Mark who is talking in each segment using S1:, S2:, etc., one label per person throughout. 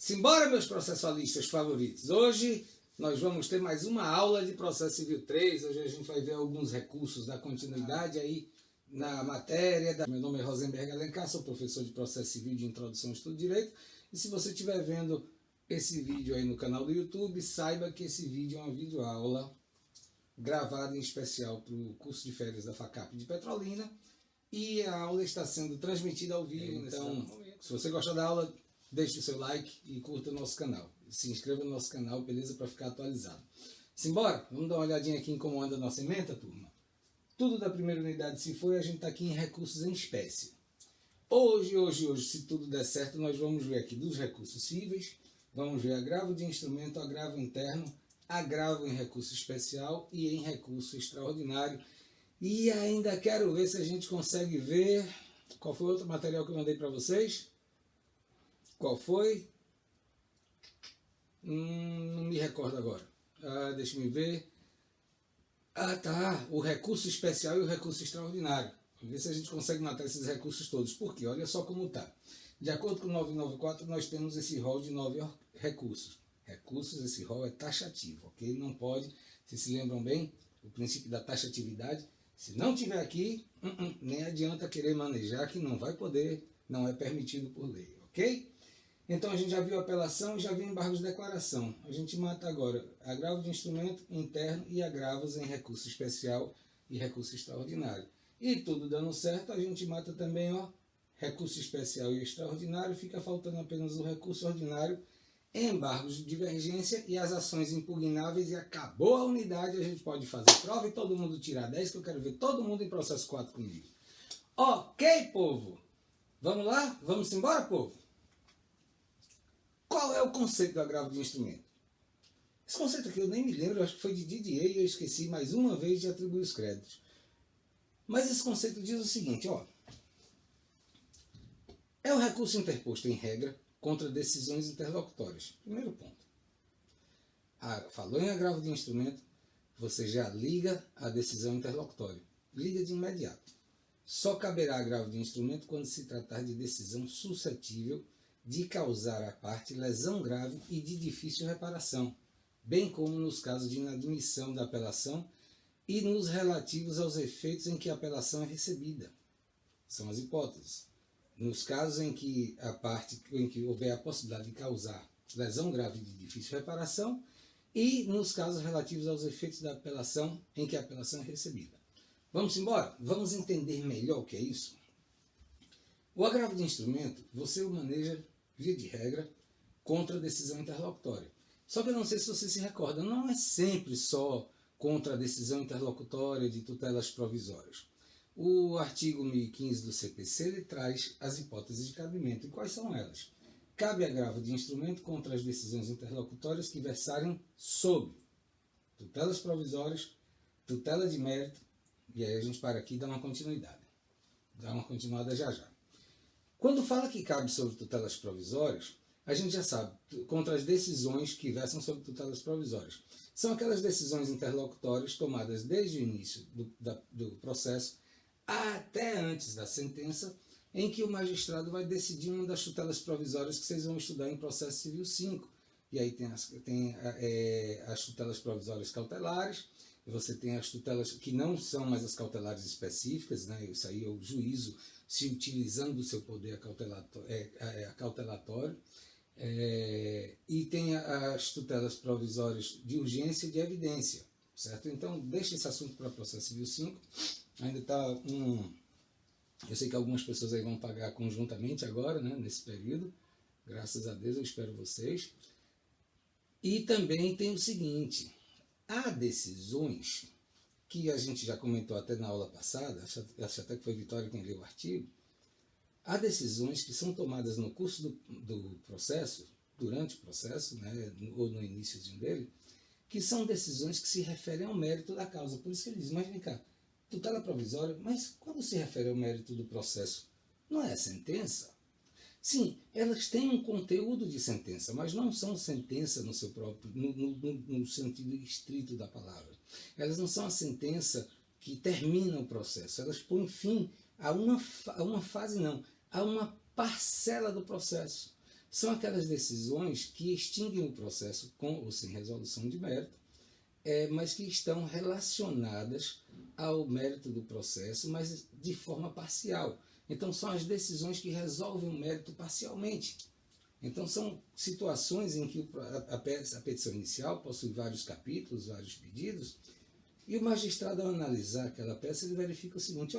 S1: Simbora, meus processualistas favoritos! Hoje nós vamos ter mais uma aula de Processo Civil 3. Hoje a gente vai ver alguns recursos da continuidade aí na matéria. Meu nome é Rosenberg Alencar, sou professor de Processo Civil de Introdução ao Estudo de Direito. E se você estiver vendo esse vídeo aí no canal do YouTube, saiba que esse vídeo é uma videoaula gravada em especial para o curso de férias da FACAP de Petrolina. E a aula está sendo transmitida ao vivo. Então, se você gostar da aula, deixe o seu like e curta o nosso canal. Se inscreva no nosso canal, beleza? Para ficar atualizado. Simbora? Vamos dar uma olhadinha aqui em como anda a nossa ementa, turma? Tudo da primeira unidade se foi, a gente está aqui em recursos em espécie. Hoje, se tudo der certo, nós vamos ver aqui dos recursos cíveis, vamos ver agravo de instrumento, agravo interno, agravo em recurso especial e em recurso extraordinário. E ainda quero ver se a gente consegue ver... Qual foi o outro material que eu mandei para vocês? Qual foi? Não me recordo agora. Deixa eu ver. Tá. O recurso especial e o recurso extraordinário. Vamos ver se a gente consegue matar esses recursos todos. Por quê? Olha só como está. De acordo com o 994, nós temos esse rol de 9 recursos. Esse rol é taxativo, ok? Não pode, vocês se lembram bem, o princípio da taxatividade. Se não tiver aqui, nem adianta querer manejar, que não vai poder, não é permitido por lei, ok? Então a gente já viu apelação e já viu embargos de declaração. A gente mata agora agravo de instrumento interno e agravos em recurso especial e recurso extraordinário. E tudo dando certo, a gente mata também recurso especial e extraordinário, fica faltando apenas o recurso ordinário, embargos de divergência e as ações impugnáveis, e acabou a unidade. A gente pode fazer prova e todo mundo tirar 10, que eu quero ver todo mundo em processo 4 comigo. Ok, povo? Vamos lá? Vamos embora, povo? Qual é o conceito do agravo de instrumento? Esse conceito aqui eu nem me lembro, acho que foi de Didier e eu esqueci mais uma vez de atribuir os créditos. Mas esse conceito diz o seguinte, é o recurso interposto em regra contra decisões interlocutórias. Primeiro ponto. Falou em agravo de instrumento, você já liga a decisão interlocutória. Liga de imediato. Só caberá agravo de instrumento quando se tratar de decisão suscetível de causar à parte lesão grave e de difícil reparação, bem como nos casos de inadmissão da apelação e nos relativos aos efeitos em que a apelação é recebida. São as hipóteses. Nos casos em que houver a possibilidade de causar lesão grave de difícil reparação e nos casos relativos aos efeitos da apelação em que a apelação é recebida. Vamos embora? Vamos entender melhor o que é isso? O agravo de instrumento, você o maneja, via de regra, contra a decisão interlocutória. Só que eu não sei se você se recorda, não é sempre só contra a decisão interlocutória de tutelas provisórias. O artigo 1015 do CPC ele traz as hipóteses de cabimento. E quais são elas? Cabe agravo de instrumento contra as decisões interlocutórias que versarem sobre tutelas provisórias, tutela de mérito, e aí a gente para aqui e dá uma continuidade. Dá uma continuada já já. Quando fala que cabe sobre tutelas provisórias, a gente já sabe, contra as decisões que versam sobre tutelas provisórias. São aquelas decisões interlocutórias tomadas desde o início do processo até antes da sentença, em que o magistrado vai decidir uma das tutelas provisórias que vocês vão estudar em Processo Civil 5. E aí tem as tutelas provisórias cautelares, e você tem as tutelas que não são mais as cautelares específicas, né? Isso aí é o juízo se utilizando do seu poder acautelatório. E tem as tutelas provisórias de urgência e de evidência, certo? Então, deixa esse assunto para Processo Civil 5. Ainda está eu sei que algumas pessoas aí vão pagar conjuntamente agora, né, nesse período. Graças a Deus, eu espero vocês. E também tem o seguinte, há decisões que a gente já comentou até na aula passada, acho até que foi Vitória quem leu o artigo, há decisões que são tomadas no curso do processo, durante o processo, né, ou no iníciozinho dele, que são decisões que se referem ao mérito da causa. Por isso que ele diz, mas vem cá, tutela provisória, mas quando se refere ao mérito do processo, não é sentença? Sim, elas têm um conteúdo de sentença, mas não são sentença no seu próprio, no sentido estrito da palavra. Elas não são a sentença que termina o processo, elas põem fim a uma fase, não, a uma parcela do processo. são aquelas decisões que extinguem o processo com ou sem resolução de mérito, mas que estão relacionadas ao mérito do processo, mas de forma parcial. Então, são as decisões que resolvem o mérito parcialmente. Então, são situações em que a petição inicial possui vários capítulos, vários pedidos, e o magistrado, ao analisar aquela peça, ele verifica o seguinte: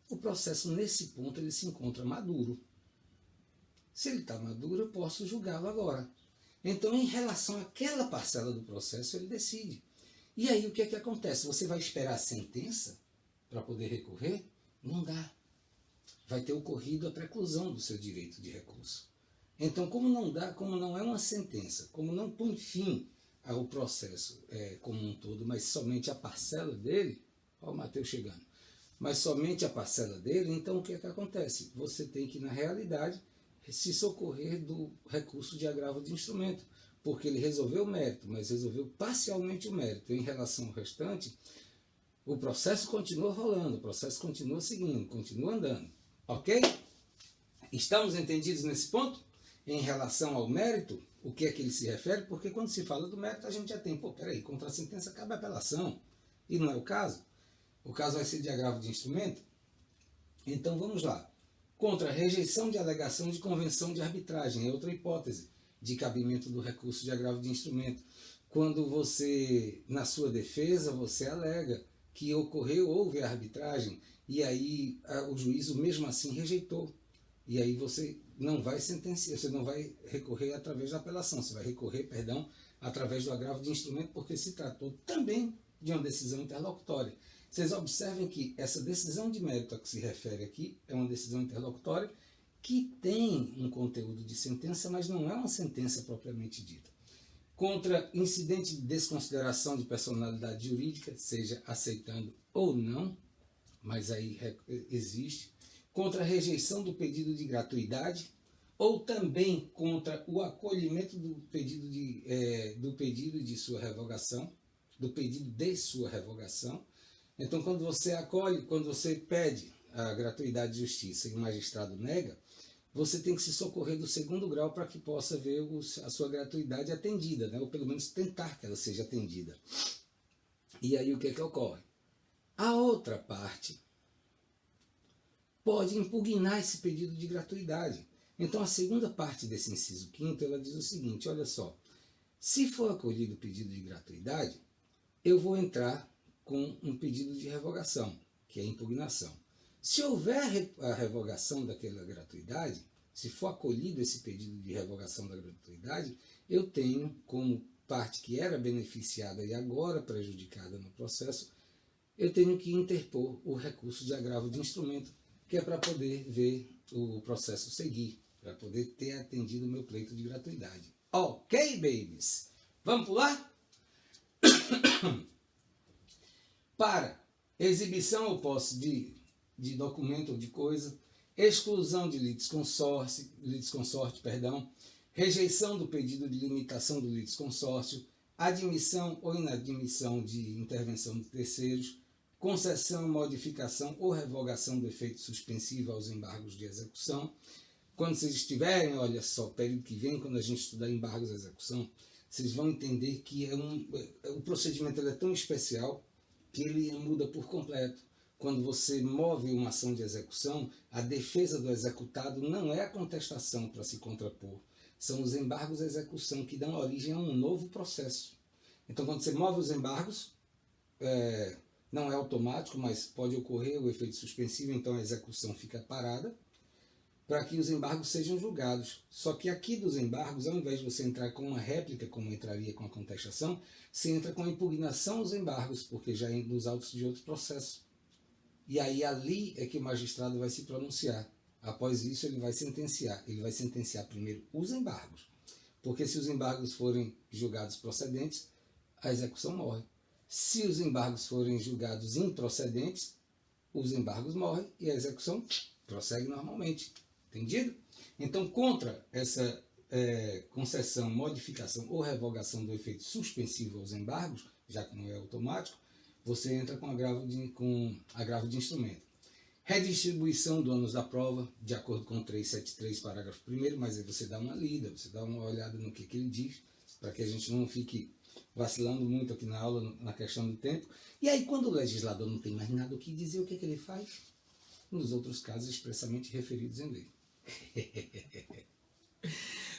S1: o processo, nesse ponto, ele se encontra maduro. Se ele está maduro, eu posso julgá-lo agora. Então, em relação àquela parcela do processo, ele decide. E aí, o que é que acontece? Você vai esperar a sentença para poder recorrer? Não dá. Vai ter ocorrido a preclusão do seu direito de recurso. Então, como não é uma sentença, como não põe fim ao processo como um todo, mas somente a parcela dele, ó o Matheus chegando, mas somente a parcela dele, então o que é que acontece? Você tem que, na realidade, se socorrer do recurso de agravo de instrumento, porque ele resolveu o mérito, mas resolveu parcialmente o mérito. Em relação ao restante, o processo continua rolando, o processo continua seguindo, continua andando. Ok? Estamos entendidos nesse ponto? Em relação ao mérito, o que é que ele se refere? Porque quando se fala do mérito, a gente já tem, peraí, contra a sentença cabe a apelação. E não é o caso. O caso vai ser de agravo de instrumento. Então vamos lá. Contra a rejeição de alegação de convenção de arbitragem, é outra hipótese de cabimento do recurso de agravo de instrumento. Quando você, na sua defesa, você alega que houve a arbitragem, e aí o juízo mesmo assim rejeitou. E aí você não vai sentenciar, você não vai recorrer através da apelação, você vai recorrer, através do agravo de instrumento, porque se tratou também de uma decisão interlocutória. Vocês observem que essa decisão de mérito a que se refere aqui é uma decisão interlocutória que tem um conteúdo de sentença, mas não é uma sentença propriamente dita. Contra incidente de desconsideração de personalidade jurídica, seja aceitando ou não, mas aí existe. Contra a rejeição do pedido de gratuidade, ou também contra o acolhimento do pedido de sua revogação, do pedido de sua revogação. Então, quando você acolhe, quando você pede a gratuidade de justiça e o magistrado nega, você tem que se socorrer do segundo grau para que possa ver a sua gratuidade atendida, né? Ou pelo menos tentar que ela seja atendida. E aí o que é que ocorre? A outra parte pode impugnar esse pedido de gratuidade. Então, a segunda parte desse inciso 5º, ela diz o seguinte: olha só, se for acolhido o pedido de gratuidade, eu vou entrar com um pedido de revogação, que é a impugnação. Se houver a revogação daquela gratuidade, se for acolhido esse pedido de revogação da gratuidade, eu tenho, como parte que era beneficiada e agora prejudicada no processo, eu tenho que interpor o recurso de agravo de instrumento, que é para poder ver o processo seguir, para poder ter atendido o meu pleito de gratuidade. Ok, babies? Vamos pular? Para exibição ou posse de documento ou de coisa, exclusão de litisconsórcio, rejeição do pedido de limitação do litisconsórcio, admissão ou inadmissão de intervenção de terceiros, concessão, modificação ou revogação do efeito suspensivo aos embargos de execução. Quando vocês estiverem, olha só, período que vem, quando a gente estudar embargos de execução, vocês vão entender que o procedimento é tão especial que ele muda por completo. Quando você move uma ação de execução, a defesa do executado não é a contestação para se contrapor, são os embargos de execução que dão origem a um novo processo. Então, quando você move os embargos, não é automático, mas pode ocorrer o efeito suspensivo, então a execução fica parada, para que os embargos sejam julgados. Só que aqui dos embargos, ao invés de você entrar com uma réplica, como entraria com a contestação, você entra com a impugnação aos embargos, porque já é nos autos de outro processo. E aí ali é que o magistrado vai se pronunciar. Após isso ele vai sentenciar. Ele vai sentenciar primeiro os embargos, porque se os embargos forem julgados procedentes, a execução morre. Se os embargos forem julgados improcedentes, os embargos morrem e a execução prossegue normalmente. Entendido? Então, contra essa concessão, modificação ou revogação do efeito suspensivo aos embargos, já que não é automático, você entra com agravo de instrumento. Redistribuição do ônus da prova, de acordo com 373, parágrafo 1º, mas aí você dá uma lida, você dá uma olhada no que ele diz, para que a gente não fique vacilando muito aqui na aula, na questão do tempo. E aí, quando o legislador não tem mais nada o que dizer, o que ele faz? Nos outros casos expressamente referidos em lei.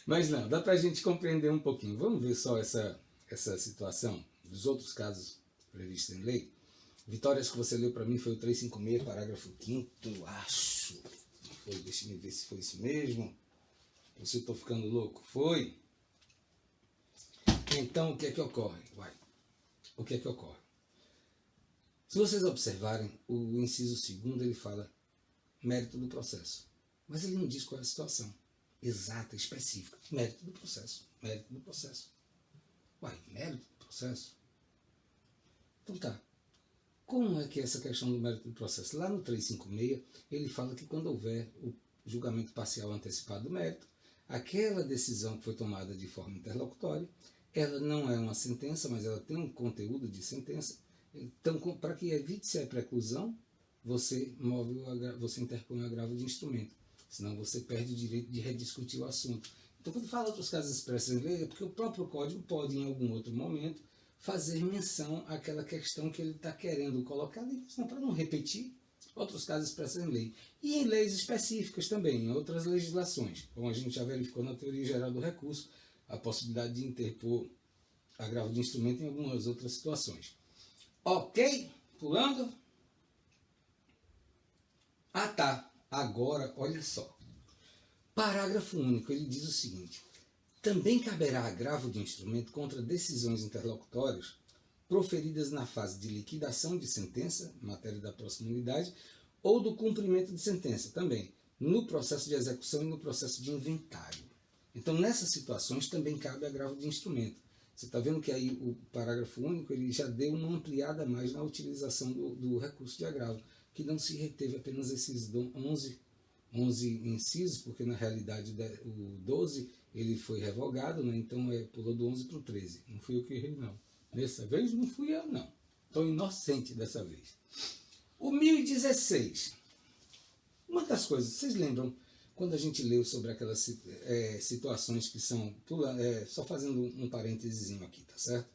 S1: Mas não, dá para a gente compreender um pouquinho. Vamos ver só essa situação dos outros casos previstos em lei. Vitórias que você leu para mim foi o 356, parágrafo 5º, acho. Foi, deixa eu ver se foi isso mesmo. Ou se eu estou ficando louco. Foi. Então, o que é que ocorre? O que é que ocorre? Se vocês observarem, o inciso 2º, ele fala mérito do processo. Mas ele não diz qual é a situação exata, específica. Mérito do processo. Mérito do processo. Mérito do processo? Então tá. Como é que é essa questão do mérito do processo? Lá no 356, ele fala que quando houver o julgamento parcial antecipado do mérito, aquela decisão que foi tomada de forma interlocutória, ela não é uma sentença, mas ela tem um conteúdo de sentença. Então, para que evite-se a preclusão, você interpõe o agravo de instrumento. Senão você perde o direito de rediscutir o assunto. Então, quando fala outros casos expressos em lei, é porque o próprio código pode, em algum outro momento, fazer menção àquela questão que ele está querendo colocar ali, para não repetir outros casos expressos em lei. E em leis específicas também, em outras legislações, como a gente já verificou na teoria geral do recurso, a possibilidade de interpor agravo de instrumento em algumas outras situações. Ok? Pulando? Ah tá, agora olha só. Parágrafo único, ele diz o seguinte: também caberá agravo de instrumento contra decisões interlocutórias proferidas na fase de liquidação de sentença, matéria da próxima unidade, ou do cumprimento de sentença, também, no processo de execução e no processo de inventário. Então, nessas situações, também cabe agravo de instrumento. Você está vendo que aí o parágrafo único ele já deu uma ampliada a mais na utilização do recurso de agravo, que não se reteve apenas esses 11 incisos, porque na realidade o 12 ele foi revogado, né? Então pulou do 11 para o 13. Não fui eu que errei, não. Dessa vez não fui eu, não. Estou inocente dessa vez. O 1016. Uma das coisas, vocês lembram quando a gente leu sobre aquelas situações que são, só fazendo um parênteses aqui, tá certo?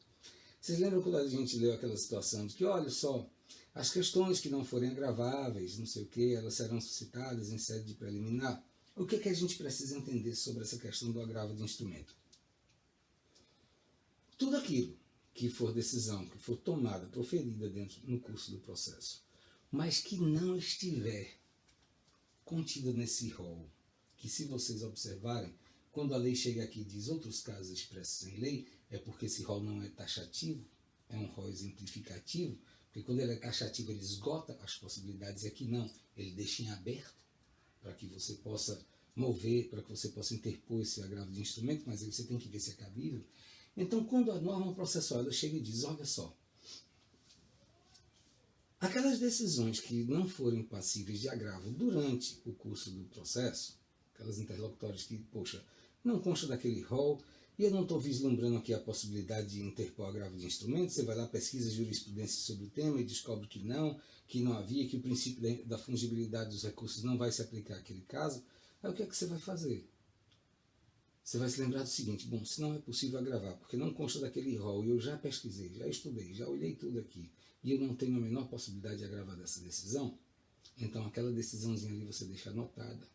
S1: Vocês lembram quando a gente leu aquela situação de que, olha só, as questões que não forem agraváveis, não sei o que, elas serão suscitadas em sede de preliminar? O que a gente precisa entender sobre essa questão do agravo de instrumento? Tudo aquilo que for decisão, que for tomada, proferida no curso do processo, mas que não estiver contida nesse rol, que se vocês observarem, quando a lei chega aqui e diz outros casos expressos em lei, é porque esse rol não é taxativo, é um rol exemplificativo, porque quando ele é taxativo ele esgota as possibilidades, e aqui não, ele deixa em aberto para que você possa mover, para que você possa interpor esse agravo de instrumento, mas aí você tem que ver se é cabível. Então, quando a norma processual ela chega e diz, olha só, aquelas decisões que não forem passíveis de agravo durante o curso do processo, aquelas interlocutórias que, poxa, não consta daquele rol, e eu não estou vislumbrando aqui a possibilidade de interpor agravo de instrumento, você vai lá, pesquisa jurisprudência sobre o tema e descobre que não havia, que o princípio da fungibilidade dos recursos não vai se aplicar àquele caso, aí o que é que você vai fazer? Você vai se lembrar do seguinte, bom, se não é possível agravar, porque não consta daquele rol, e eu já pesquisei, já estudei, já olhei tudo aqui, e eu não tenho a menor possibilidade de agravar dessa decisão, então aquela decisãozinha ali você deixa anotada,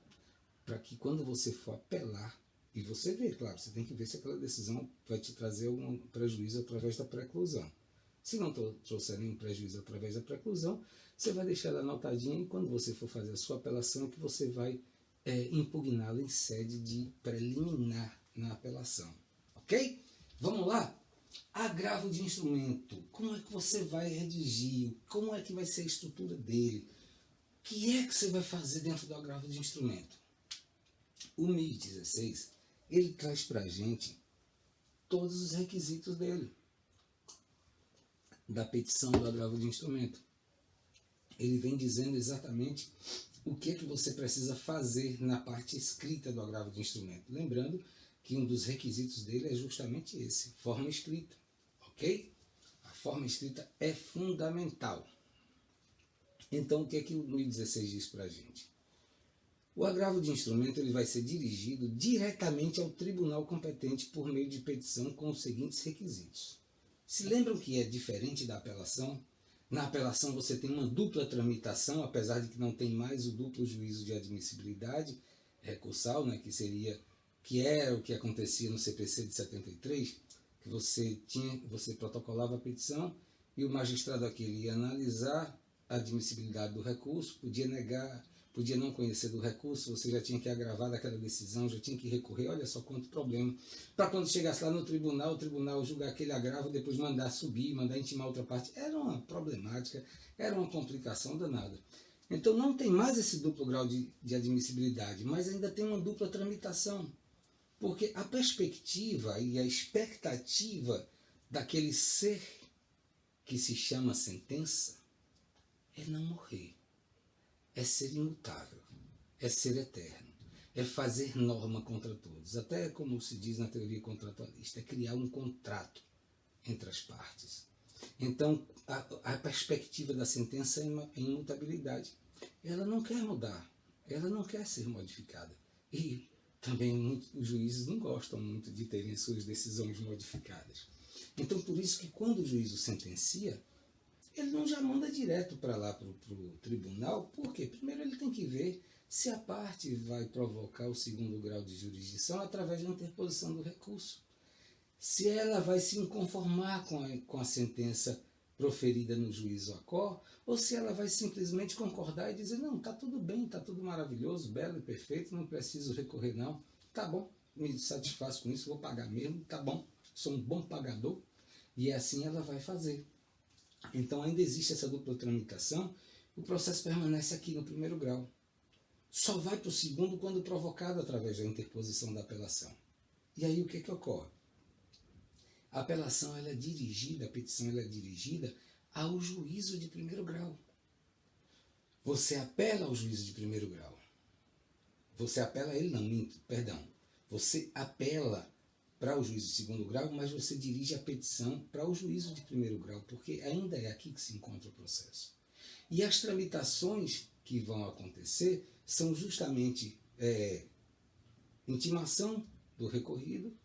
S1: para que quando você for apelar, e você vê, claro, você tem que ver se aquela decisão vai te trazer algum prejuízo através da preclusão. Se não trouxer nenhum prejuízo através da preclusão, você vai deixar ela anotadinha e quando você for fazer a sua apelação, é que você vai impugná-la em sede de preliminar na apelação. Ok? Vamos lá? Agravo de instrumento. Como é que você vai redigir? Como é que vai ser a estrutura dele? O que é que você vai fazer dentro do agravo de instrumento? O 1016, ele traz para a gente todos os requisitos dele, da petição do agravo de instrumento. Ele vem dizendo exatamente o que é que você precisa fazer na parte escrita do agravo de instrumento. Lembrando que um dos requisitos dele é justamente esse, forma escrita, ok? A forma escrita é fundamental. Então, o que é que o 1016 diz para a gente? O agravo de instrumento ele vai ser dirigido diretamente ao tribunal competente por meio de petição com os seguintes requisitos. Se lembram que é diferente da apelação? Na apelação você tem uma dupla tramitação, apesar de que não tem mais o duplo juízo de admissibilidade recursal, né, que era o que acontecia no CPC de 73, que você protocolava a petição e o magistrado aquele ia analisar a admissibilidade do recurso, podia negar, podia não conhecer do recurso, você já tinha que agravar daquela decisão, já tinha que recorrer, olha só quanto problema. Para quando chegasse lá no tribunal, o tribunal julgar aquele agravo, depois mandar subir, mandar intimar outra parte. Era uma problemática, era uma complicação danada. Então não tem mais esse duplo grau de admissibilidade, mas ainda tem uma dupla tramitação. Porque a perspectiva e a expectativa daquele ser que se chama sentença é não morrer. É ser imutável, é ser eterno, é fazer norma contra todos. Até como se diz na teoria contratualista, é criar um contrato entre as partes. Então, a perspectiva da sentença é imutabilidade. Ela não quer mudar, ela não quer ser modificada. E também os juízes não gostam muito de terem suas decisões modificadas. Então, por isso que quando o juiz o sentencia, ele não já manda direto para lá, para o tribunal, porque primeiro ele tem que ver se a parte vai provocar o segundo grau de jurisdição através da interposição do recurso. Se ela vai se inconformar com a sentença proferida no juízo acor, ou se ela vai simplesmente concordar e dizer, não, está tudo bem, está tudo maravilhoso, belo e perfeito, não preciso recorrer não, tá bom, me satisfaço com isso, vou pagar mesmo, tá bom, sou um bom pagador, e assim ela vai fazer. Então ainda existe essa dupla tramitação, o processo permanece aqui no primeiro grau. Só vai para o segundo quando provocado através da interposição da apelação. E aí o que ocorre? A apelação ela é dirigida, a petição ela é dirigida ao juízo de primeiro grau. Você apela ao juízo de primeiro grau. Você apela a ele, não, minto, perdão. Você apela para o juízo de segundo grau, mas você dirige a petição para o juízo de primeiro grau, porque ainda é aqui que se encontra o processo. E as tramitações que vão acontecer são justamente intimação do recorrido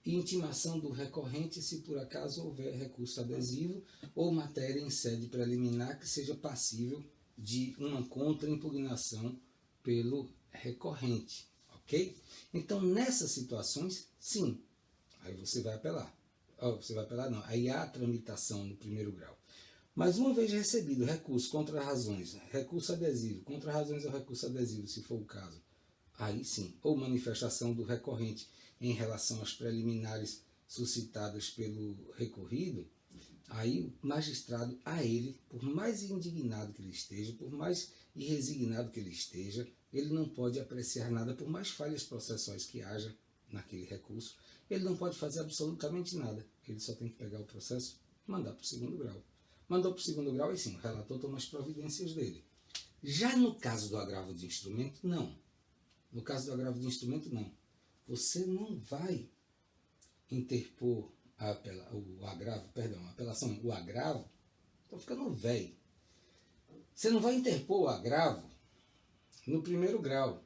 S1: e intimação do recorrente se por acaso houver recurso adesivo ou matéria em sede preliminar que seja passível de uma contra-impugnação pelo recorrente, ok? Então, nessas situações, sim, aí você vai apelar. Você vai apelar, não. Aí há a tramitação no primeiro grau. Mas uma vez recebido recurso contra razões, recurso adesivo, contra razões ou recurso adesivo, se for o caso, aí sim, ou manifestação do recorrente em relação às preliminares suscitadas pelo recorrido, aí o magistrado, a ele, por mais indignado que ele esteja, por mais irresignado que ele esteja, ele não pode apreciar nada, por mais falhas processuais que haja naquele recurso, ele não pode fazer absolutamente nada. Ele só tem que pegar o processo e mandar para o segundo grau. Mandou para o segundo grau, e sim, o relator toma as providências dele. Já no caso do agravo de instrumento, não. No caso do agravo de instrumento, não. Você não vai interpor a apelação, o agravo, estou ficando velho. Você não vai interpor o agravo no primeiro grau.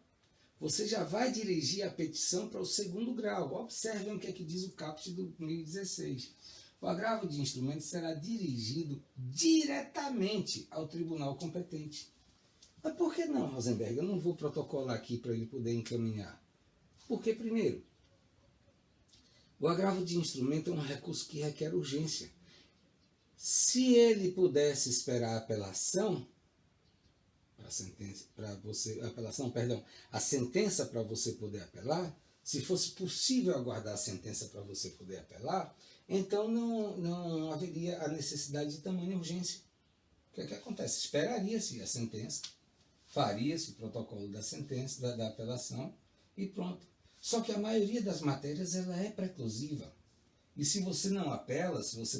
S1: Você já vai dirigir a petição para o segundo grau. Observem o que é que diz o caput do 1016. O agravo de instrumento será dirigido diretamente ao tribunal competente. Mas por que não, Rosenberg? Eu não vou protocolar aqui para ele poder encaminhar. Porque, primeiro, o agravo de instrumento é um recurso que requer urgência. Se ele pudesse esperar a apelação, a sentença para você poder apelar, se fosse possível aguardar a sentença para você poder apelar, então não haveria a necessidade de tamanha urgência. O que é que acontece? Esperaria-se a sentença, faria-se o protocolo da sentença, da apelação e pronto. Só que a maioria das matérias ela é preclusiva. E se você não apela, se você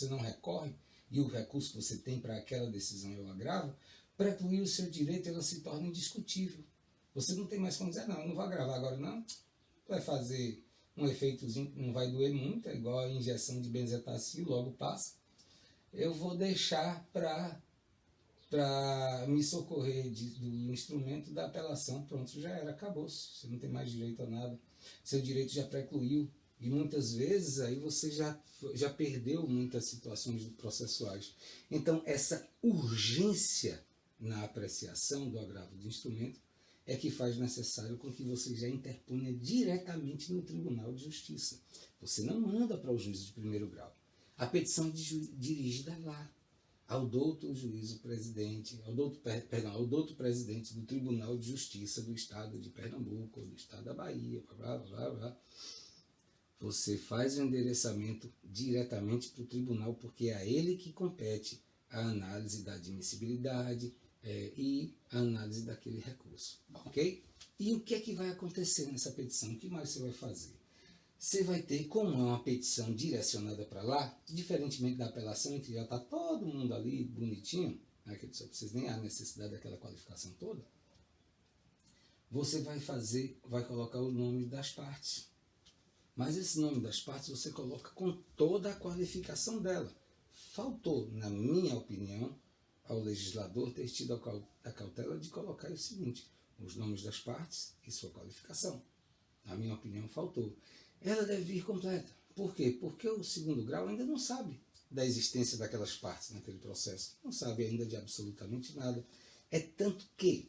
S1: não recorre, e o recurso que você tem para aquela decisão é o agravo, precluir o seu direito, ela se torna indiscutível. Você não tem mais como dizer, não, eu não vou agravar agora não, vai fazer um efeitozinho que não vai doer muito, é igual a injeção de benzetacil, logo passa. Eu vou deixar para para me socorrer do instrumento da apelação, pronto, já era, acabou-se. Você não tem mais direito a nada. Seu direito já precluiu. E muitas vezes aí você já perdeu muitas situações processuais. Então, essa urgência na apreciação do agravo de instrumento é que faz necessário com que você já interponha diretamente no Tribunal de Justiça. Você não manda para o juízo de primeiro grau. A petição é dirigida lá, ao douto juízo presidente, ao douto presidente do Tribunal de Justiça do Estado de Pernambuco, ou do Estado da Bahia, blá, blá, blá, blá. Você faz o endereçamento diretamente para o tribunal, porque é a ele que compete a análise da admissibilidade e a análise daquele recurso, ok? E o que é que vai acontecer nessa petição? O que mais você vai fazer? Você vai ter, como é uma petição direcionada para lá, diferentemente da apelação, em que já está todo mundo ali bonitinho, né, que vocês nem há necessidade daquela qualificação toda, você vai colocar o nome das partes. Mas esse nome das partes você coloca com toda a qualificação dela. Faltou, na minha opinião, ao legislador ter tido a cautela de colocar o seguinte: os nomes das partes e sua qualificação. Na minha opinião, faltou. Ela deve vir completa. Por quê? Porque o segundo grau ainda não sabe da existência daquelas partes naquele processo. Não sabe ainda de absolutamente nada. É tanto que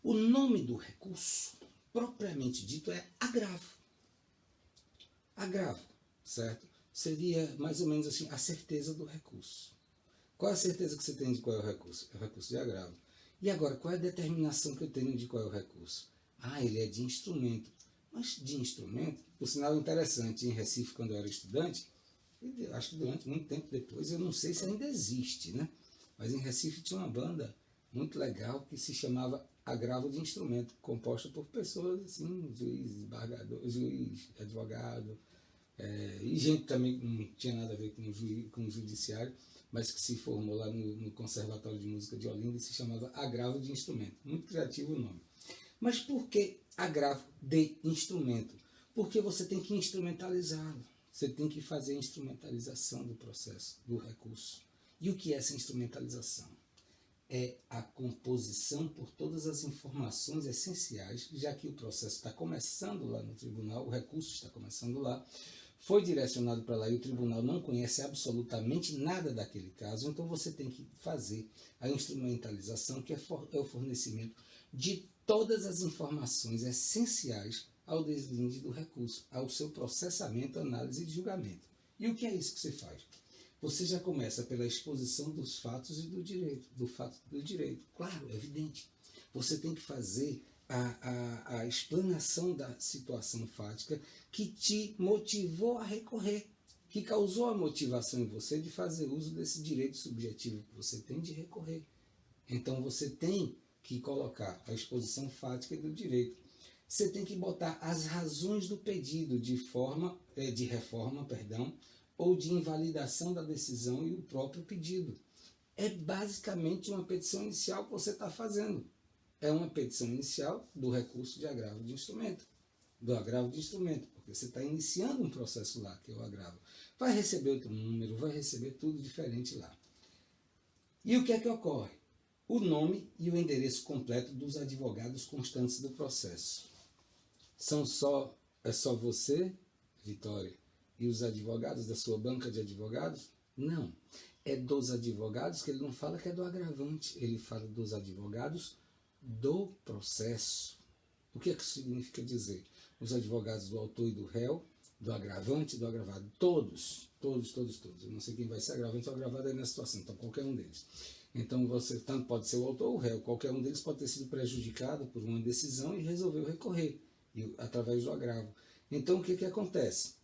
S1: o nome do recurso, propriamente dito, é agravo. Agravo, certo? Seria mais ou menos assim a certeza do recurso. Qual é a certeza que você tem de qual é o recurso? É o recurso de agravo. E agora, qual é a determinação que eu tenho de qual é o recurso? Ah, ele é de instrumento. Mas de instrumento, por sinal interessante, em Recife, quando eu era estudante, acho que durante muito tempo depois, eu não sei se ainda existe, né? Mas em Recife tinha uma banda muito legal que se chamava Agravo de Instrumento, composta por pessoas assim, juiz, embargador, juiz, advogado, e gente também que não tinha nada a ver com o judiciário, mas que se formou lá no Conservatório de Música de Olinda e se chamava Agravo de Instrumento. Muito criativo o nome. Mas por que agravo de instrumento? Porque você tem que instrumentalizá-lo. Você tem que fazer a instrumentalização do processo, do recurso. E o que é essa instrumentalização? É a composição por todas as informações essenciais, já que o processo está começando lá no tribunal, o recurso está começando lá, foi direcionado para lá e o tribunal não conhece absolutamente nada daquele caso, então você tem que fazer a instrumentalização, que é o fornecimento de todas as informações essenciais ao deslinde do recurso, ao seu processamento, análise e julgamento. E o que é isso que você faz? Você já começa pela exposição dos fatos e do direito, do fato do direito. Claro, é evidente. Você tem que fazer a explanação da situação fática que te motivou a recorrer, que causou a motivação em você de fazer uso desse direito subjetivo que você tem de recorrer. Então você tem que colocar a exposição fática do direito. Você tem que botar as razões do pedido de reforma, ou de invalidação da decisão e o próprio pedido. É basicamente uma petição inicial que você está fazendo. É uma petição inicial do recurso de agravo de instrumento. Do agravo de instrumento, porque você está iniciando um processo lá, que é o agravo. Vai receber outro número, vai receber tudo diferente lá. E o que é que ocorre? O nome e o endereço completo dos advogados constantes do processo. É só você, Vitória, e os advogados da sua banca de advogados? Não. É dos advogados que ele não fala que é do agravante, ele fala dos advogados do processo. O que é que isso significa dizer? Os advogados do autor e do réu, do agravante e do agravado. Todos. Eu não sei quem vai ser agravante ou agravado aí na situação, então qualquer um deles. Então você tanto pode ser o autor ou o réu, qualquer um deles pode ter sido prejudicado por uma decisão e resolveu recorrer através do agravo. Então o que acontece?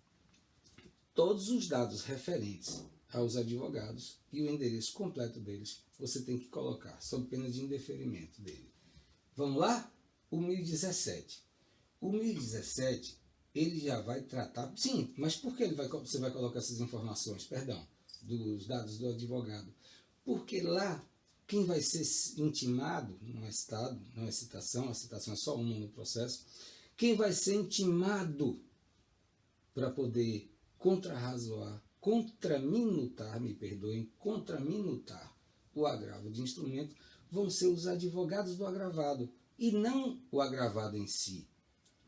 S1: Todos os dados referentes aos advogados e o endereço completo deles você tem que colocar, sob pena de indeferimento dele. Vamos lá? O 1017. O 1017, ele já vai tratar... Sim, mas por que você vai colocar essas informações, dos dados do advogado? Porque lá, quem vai ser intimado, não é citado, não é citação, a citação é só uma no processo, quem vai ser intimado para poder contrarrazoar, contraminutar o agravo de instrumento vão ser os advogados do agravado e não o agravado em si.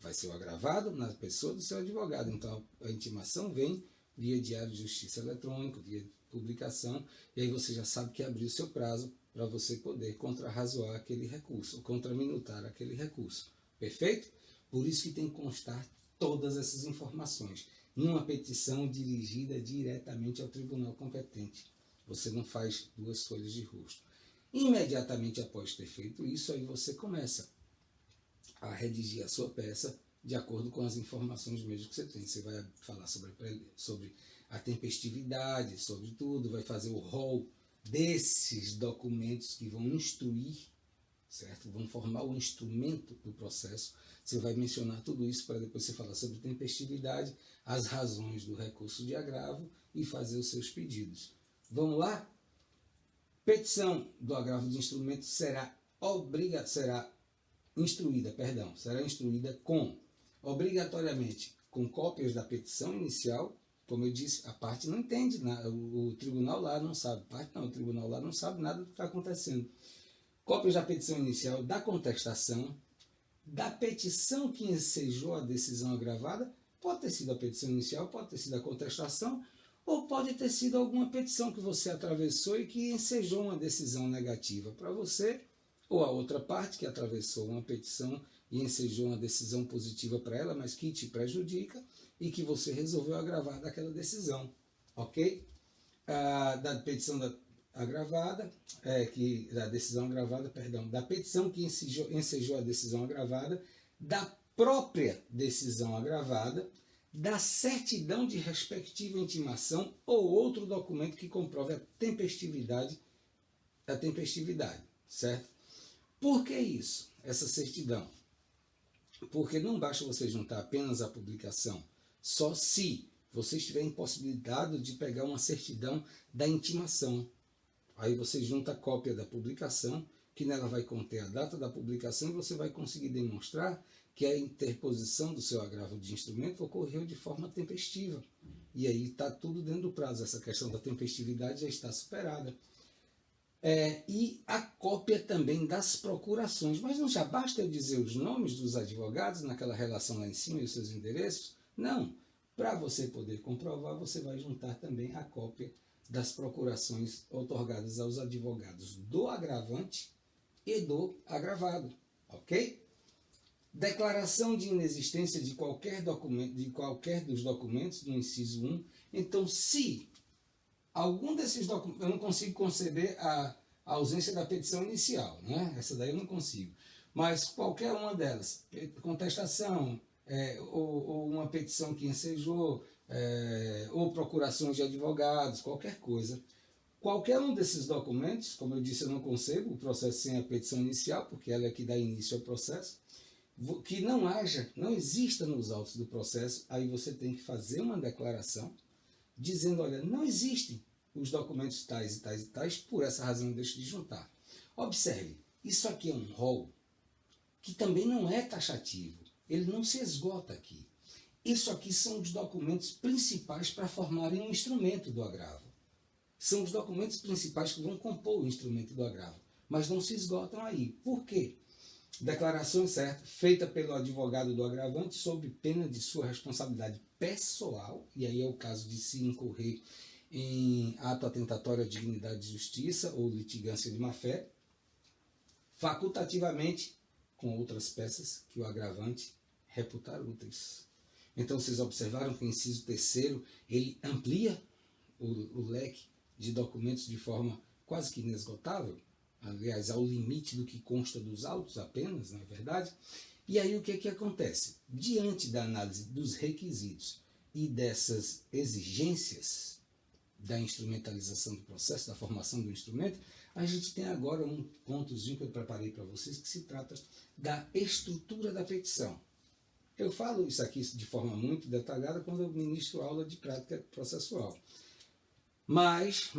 S1: Vai ser o agravado na pessoa do seu advogado. Então a intimação vem via diário de justiça eletrônico, via publicação, e aí você já sabe que abriu o seu prazo para você poder contrarrazoar aquele recurso, ou contraminutar aquele recurso. Perfeito? Por isso que tem que constar todas essas informações em uma petição dirigida diretamente ao tribunal competente. Você não faz duas folhas de rosto. Imediatamente após ter feito isso, aí você começa a redigir a sua peça de acordo com as informações mesmo que você tem. Você vai falar sobre a tempestividade, sobre tudo, vai fazer o rol desses documentos que vão instruir, certo? Vão formar o instrumento do processo. Você vai mencionar tudo isso para depois você falar sobre tempestividade, as razões do recurso de agravo e fazer os seus pedidos. Vamos lá? Petição do agravo de instrumento será instruída obrigatoriamente com cópias da petição inicial. Como eu disse, a parte não entende, o tribunal lá não sabe, o tribunal lá não sabe nada do que está acontecendo. Cópias da petição inicial, da contestação, da petição que ensejou a decisão agravada, pode ter sido a petição inicial, pode ter sido a contestação, ou pode ter sido alguma petição que você atravessou e que ensejou uma decisão negativa para você, ou a outra parte que atravessou uma petição e ensejou uma decisão positiva para ela, mas que te prejudica e que você resolveu agravar daquela decisão, ok? Da petição agravada, da decisão agravada, da petição que ensejou a decisão agravada, da própria decisão agravada, da certidão de respectiva intimação ou outro documento que comprove a tempestividade, certo? Por que isso, essa certidão? Porque não basta você juntar apenas a publicação, só se você estiver impossibilitado de pegar uma certidão da intimação. Aí você junta a cópia da publicação, que nela vai conter a data da publicação, e você vai conseguir demonstrar que a interposição do seu agravo de instrumento ocorreu de forma tempestiva. E aí está tudo dentro do prazo. Essa questão da tempestividade já está superada. E a cópia também das procurações. Mas não já basta eu dizer os nomes dos advogados naquela relação lá em cima e os seus endereços? Não. Para você poder comprovar, você vai juntar também a cópia das procurações outorgadas aos advogados do agravante e do agravado. Ok? Declaração de inexistência de qualquer documento, de qualquer dos documentos do inciso 1. Então, se algum desses documentos, eu não consigo conceder a ausência da petição inicial, né? Essa daí eu não consigo. Mas qualquer uma delas, contestação, ou uma petição que ensejou, ou procurações de advogados, qualquer coisa. Qualquer um desses documentos, como eu disse, eu não concebo o processo sem a petição inicial, porque ela é que dá início ao processo, que não exista nos autos do processo, aí você tem que fazer uma declaração dizendo, olha, não existem os documentos tais e tais e tais, por essa razão eu deixo de juntar. Observe, isso aqui é um rol que também não é taxativo, ele não se esgota aqui. Isso aqui são os documentos principais para formarem um instrumento do agravo. São os documentos principais que vão compor o instrumento do agravo, mas não se esgotam aí. Por quê? Declaração certa, feita pelo advogado do agravante sob pena de sua responsabilidade pessoal, e aí é o caso de se incorrer em ato atentatório à dignidade de justiça ou litigância de má-fé, facultativamente com outras peças que o agravante reputar úteis. Então vocês observaram que o inciso 3º, ele amplia o leque de documentos de forma quase que inesgotável, aliás, ao limite do que consta dos autos apenas, na verdade. E aí o que é que acontece? Diante da análise dos requisitos e dessas exigências da instrumentalização do processo, da formação do instrumento, a gente tem agora um pontozinho que eu preparei para vocês, que se trata da estrutura da petição. Eu falo isso aqui de forma muito detalhada quando eu ministro aula de prática processual. Mas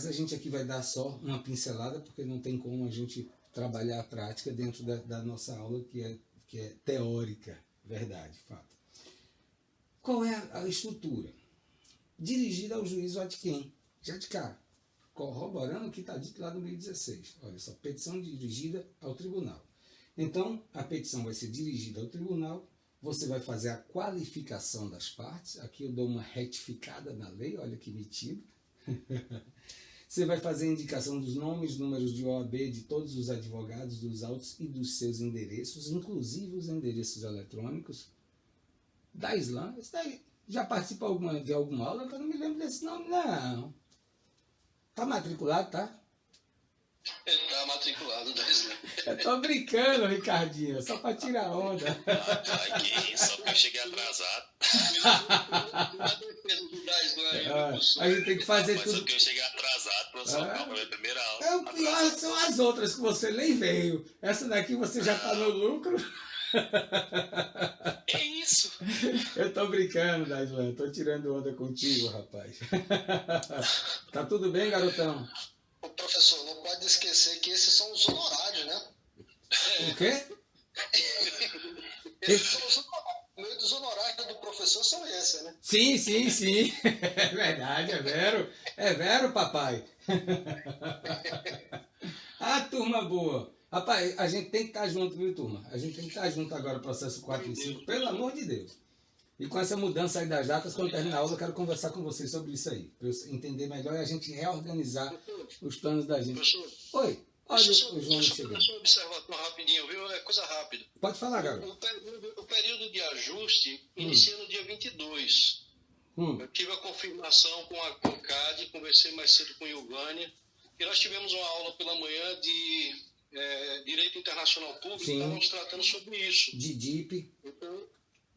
S1: a gente aqui vai dar só uma pincelada, porque não tem como a gente trabalhar a prática dentro da nossa aula, que é teórica, verdade, fato. Qual é a estrutura? Dirigida ao juízo ad quem? Já de cara. corroborando o que está dito lá no 1016. Olha só, petição dirigida ao tribunal. Então, a petição vai ser dirigida ao tribunal, você vai fazer a qualificação das partes, aqui eu dou uma retificada na lei, olha que metido. Você vai fazer a indicação dos nomes, números de OAB de todos os advogados, dos autos e dos seus endereços, inclusive os endereços eletrônicos da Islã. Isso daí, já participa de alguma aula que eu não me lembro desse nome, não. Tá matriculado, tá?
S2: Ele tá matriculado da Islã.
S1: Eu tô brincando, Ricardinho, só pra tirar onda.
S2: Rapaz, que isso, só porque eu cheguei atrasado.
S1: A gente tem que fazer tudo.
S2: Só que eu cheguei atrasado, professor, pra minha primeira aula.
S1: É, o pior são as outras que você nem veio. Essa daqui você já tá no lucro.
S2: Que isso?
S1: Eu tô brincando, Daislan, tô tirando onda contigo, rapaz. Tá tudo bem, garotão?
S3: O professor, não pode esquecer que esses são os honorários, né?
S1: O quê?
S3: Esses são os honorários. O meio dos honorários do professor são esses, né?
S1: Sim, sim, sim. É verdade, é vero. É vero, papai. Ah, turma boa. Rapaz, a gente tem que estar junto, viu, turma? A gente tem que estar junto agora, processo 4 e 5, pelo amor de Deus. E com essa mudança aí das datas, quando terminar a aula, eu quero conversar com vocês sobre isso aí, para eu entender melhor e a gente reorganizar os planos da gente.
S2: Professor,
S1: Oi, olha o João chegando.
S2: deixa eu observar rapidinho, viu? É coisa rápida.
S1: Pode falar, garoto.
S2: O período de ajuste inicia no dia 22. Eu tive a confirmação com a CAD, conversei mais cedo com o Ilvânia, e nós tivemos uma aula pela manhã de Direito Internacional Público, estávamos tratando sobre isso.
S1: De DIP.
S2: Então,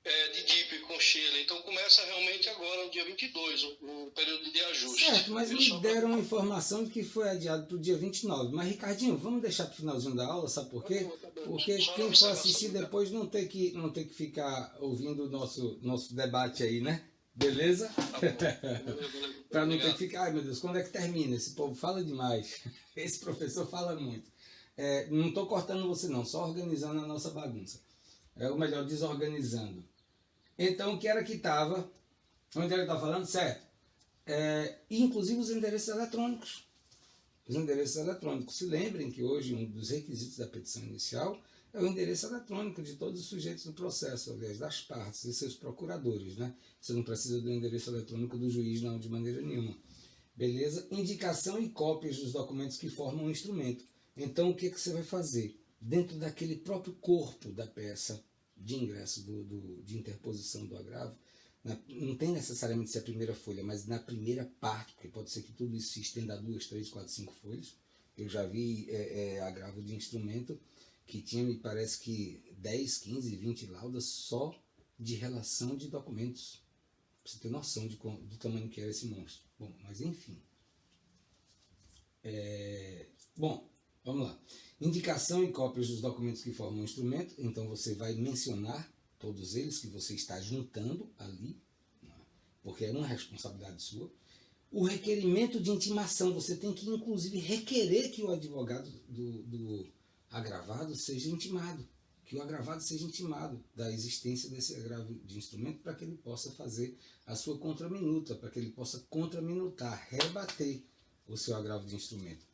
S2: de DIP com Sheila. Então começa realmente agora, no dia 22, o período de ajuste.
S1: Certo, mas me deram uma informação de que foi adiado para o dia 29. Mas, Ricardinho, vamos deixar para o finalzinho da aula, sabe por quê? Porque quem for assistir depois não tem que ficar ouvindo o nosso debate aí, né? Beleza? Para não ter que ficar, ai meu Deus, quando é que termina? Esse povo fala demais. Esse professor fala muito. Não estou cortando você não, só organizando a nossa bagunça. Ou melhor, desorganizando. Então, o que era que estava, onde ele está falando, certo? Inclusive os endereços eletrônicos. Os endereços eletrônicos. Se lembrem que hoje um dos requisitos da petição inicial é o endereço eletrônico de todos os sujeitos do processo, aliás, das partes e seus procuradores, né? Você não precisa do endereço eletrônico do juiz, não, de maneira nenhuma. Beleza? Indicação e cópias dos documentos que formam o instrumento. Então, o que você vai fazer? Dentro daquele próprio corpo da peça de ingresso de interposição do agravo, não tem necessariamente ser a primeira folha, mas na primeira parte, porque pode ser que tudo isso se estenda a 2, 3, 4, 5 folhas. Eu já vi agravo de instrumento que tinha, me parece que 10, 15, 20 laudas só de relação de documentos. Pra você ter noção do tamanho que era esse monstro. Bom, mas enfim. Bom, vamos lá. Indicação e cópias dos documentos que formam o instrumento. Então você vai mencionar todos eles que você está juntando ali, porque é uma responsabilidade sua. O requerimento de intimação, você tem que inclusive requerer que o advogado do agravado seja intimado, que o agravado seja intimado da existência desse agravo de instrumento para que ele possa fazer a sua contraminuta, para que ele possa contraminutar, rebater o seu agravo de instrumento.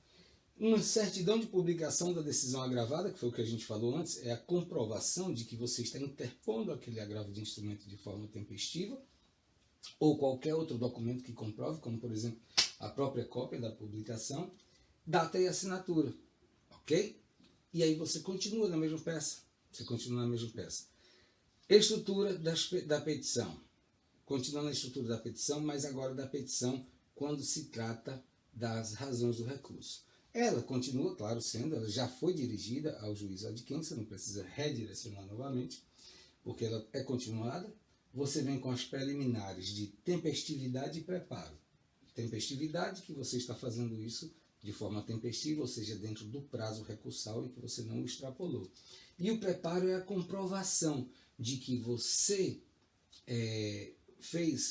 S1: Uma certidão de publicação da decisão agravada, que foi o que a gente falou antes, é a comprovação de que você está interpondo aquele agravo de instrumento de forma tempestiva, ou qualquer outro documento que comprove, como por exemplo a própria cópia da publicação, data e assinatura, ok? E aí você continua na mesma peça, Estrutura da petição, continua na estrutura da petição, mas agora da petição quando se trata das razões do recurso. Ela continua, claro, ela já foi dirigida ao juiz adquirente, você não precisa redirecionar novamente, porque ela é continuada. Você vem com as preliminares de tempestividade e preparo. Tempestividade, que você está fazendo isso de forma tempestiva, ou seja, dentro do prazo recursal e que você não extrapolou. E o preparo é a comprovação de que você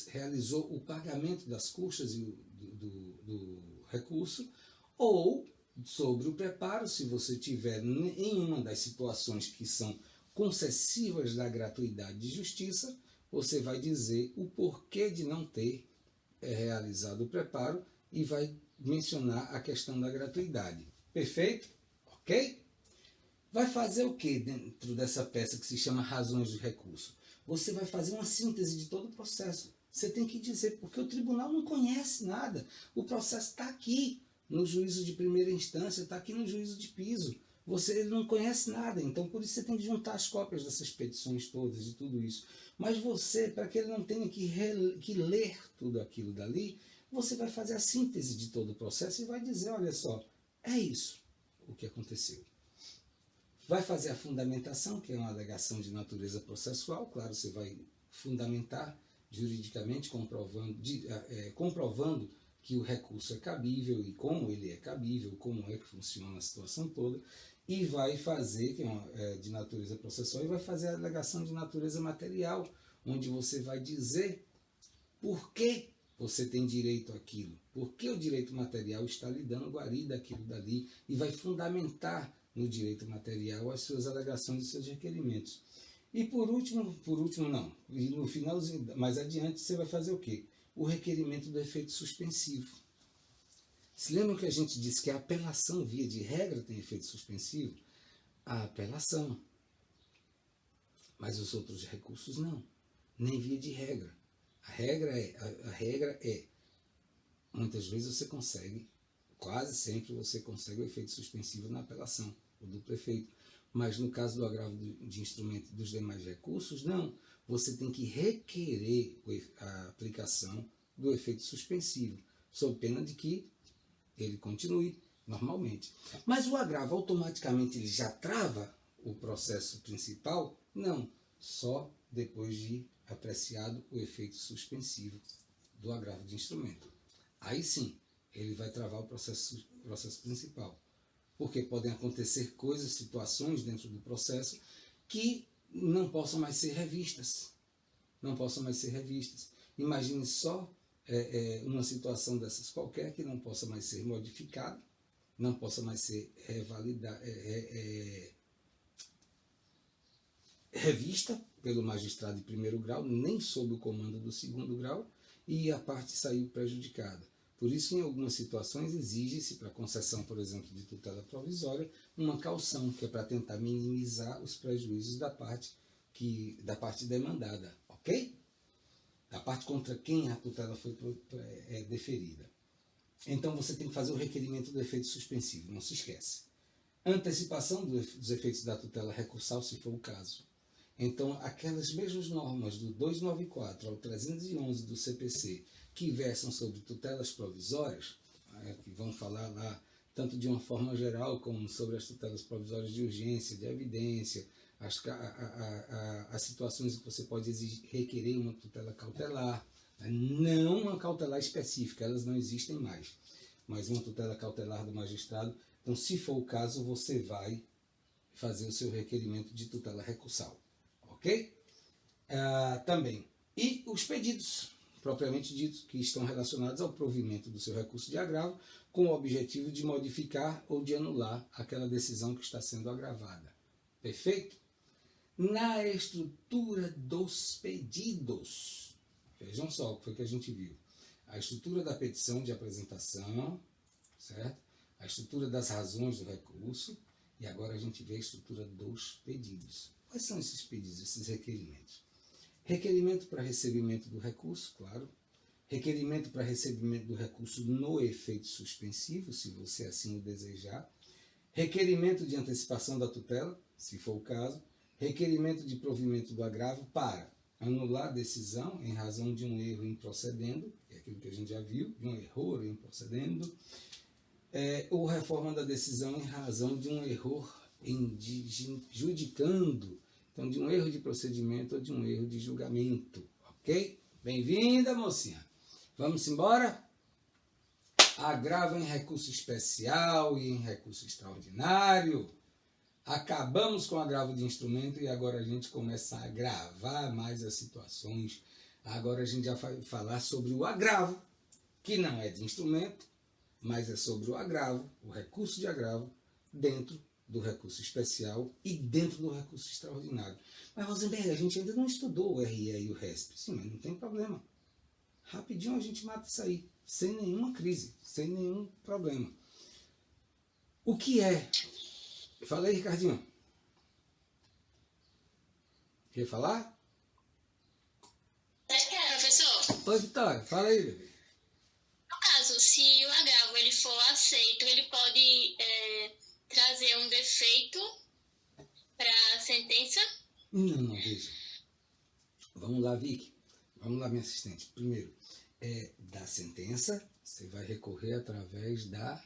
S1: realizou o pagamento das custas do recurso, ou sobre o preparo, se você tiver em uma das situações que são concessivas da gratuidade de justiça, você vai dizer o porquê de não ter realizado o preparo e vai mencionar a questão da gratuidade. Perfeito? Ok? Vai fazer o que dentro dessa peça que se chama Razões de Recurso? Você vai fazer uma síntese de todo o processo. Você tem que dizer, porque o tribunal não conhece nada. O processo está aqui no juízo de primeira instância, está aqui no juízo de piso. Ele não conhece nada, então por isso você tem que juntar as cópias dessas petições todas, de tudo isso. Mas você, para que ele não tenha que ler tudo aquilo dali, você vai fazer a síntese de todo o processo e vai dizer, olha só, é isso o que aconteceu. Vai fazer a fundamentação, que é uma alegação de natureza processual, claro, você vai fundamentar juridicamente, comprovando que o recurso é cabível e como ele é cabível, como é que funciona a situação toda, e vai fazer, que é de natureza processual, e vai fazer a alegação de natureza material, onde você vai dizer por que você tem direito àquilo, por que o direito material está lhe dando guarida àquilo dali, e vai fundamentar no direito material as suas alegações e seus requerimentos. E por último não, e no finalzinho, mais adiante, você vai fazer o quê? O requerimento do efeito suspensivo. Se lembram que a gente disse que a apelação, via de regra, tem efeito suspensivo? A apelação. Mas os outros recursos não, nem via de regra. A regra é, muitas vezes você consegue, quase sempre você consegue o efeito suspensivo na apelação, o duplo efeito. Mas no caso do agravo de instrumento e dos demais recursos, não. Você tem que requerer a aplicação do efeito suspensivo, sob pena de que ele continue normalmente. Mas o agravo automaticamente ele já trava o processo principal? Não, só depois de apreciado o efeito suspensivo do agravo de instrumento. Aí sim, ele vai travar o processo principal. Porque podem acontecer coisas, situações dentro do processo que não possam mais ser revistas. Não possam mais ser revistas. Imagine só uma situação dessas qualquer que não possa mais ser modificada, não possa mais ser revista pelo magistrado de primeiro grau, nem sob o comando do segundo grau, e a parte saiu prejudicada. Por isso, em algumas situações, exige-se, para concessão, por exemplo, de tutela provisória, uma caução, que é para tentar minimizar os prejuízos da parte demandada, ok? Da parte contra quem a tutela foi deferida. Então, você tem que fazer o requerimento do efeito suspensivo, não se esquece. Antecipação dos efeitos da tutela recursal, se for o caso. Então, aquelas mesmas normas do 294 ao 311 do CPC, que versam sobre tutelas provisórias, que vão falar lá tanto de uma forma geral como sobre as tutelas provisórias de urgência, de evidência, as situações em que você pode requerer uma tutela cautelar, não uma cautelar específica, elas não existem mais, mas uma tutela cautelar do magistrado. Então, se for o caso, você vai fazer o seu requerimento de tutela recursal, ok? Também. E os pedidos, propriamente ditos, que estão relacionados ao provimento do seu recurso de agravo, com o objetivo de modificar ou de anular aquela decisão que está sendo agravada. Perfeito? Na estrutura dos pedidos, vejam só o que foi que a gente viu. A estrutura da petição de apresentação, certo? A estrutura das razões do recurso, e agora a gente vê a estrutura dos pedidos. Quais são esses pedidos, esses requerimentos? Requerimento para recebimento do recurso, claro. Requerimento para recebimento do recurso no efeito suspensivo, se você assim o desejar. Requerimento de antecipação da tutela, se for o caso. Requerimento de provimento do agravo para anular a decisão em razão de um erro improcedendo, que é aquilo que a gente já viu, de um erro improcedendo. Ou reforma da decisão em razão de um erro judicando, então de um erro de procedimento ou de um erro de julgamento, ok? Bem-vinda, mocinha. Vamos embora? Agravo em recurso especial e em recurso extraordinário. Acabamos com o agravo de instrumento e agora a gente começa a agravar mais as situações. Agora a gente já vai falar sobre o agravo, que não é de instrumento, mas é sobre o agravo, o recurso de agravo, dentro do recurso especial e dentro do recurso extraordinário. Mas, Rosenberg, a gente ainda não estudou o RE e o RESP. Sim, mas não tem problema. Rapidinho a gente mata isso aí. sem nenhuma crise, sem nenhum problema. O que é? Fala aí, Ricardinho. Quer falar?
S4: Professor.
S1: Oi, Vitória, fala aí, bebê.
S4: No caso, se o agravo ele for aceito, ele pode trazer um defeito para a sentença?
S1: Não, veja. Vamos lá, Vicky. Vamos lá, minha assistente. Primeiro, da sentença, você vai recorrer através da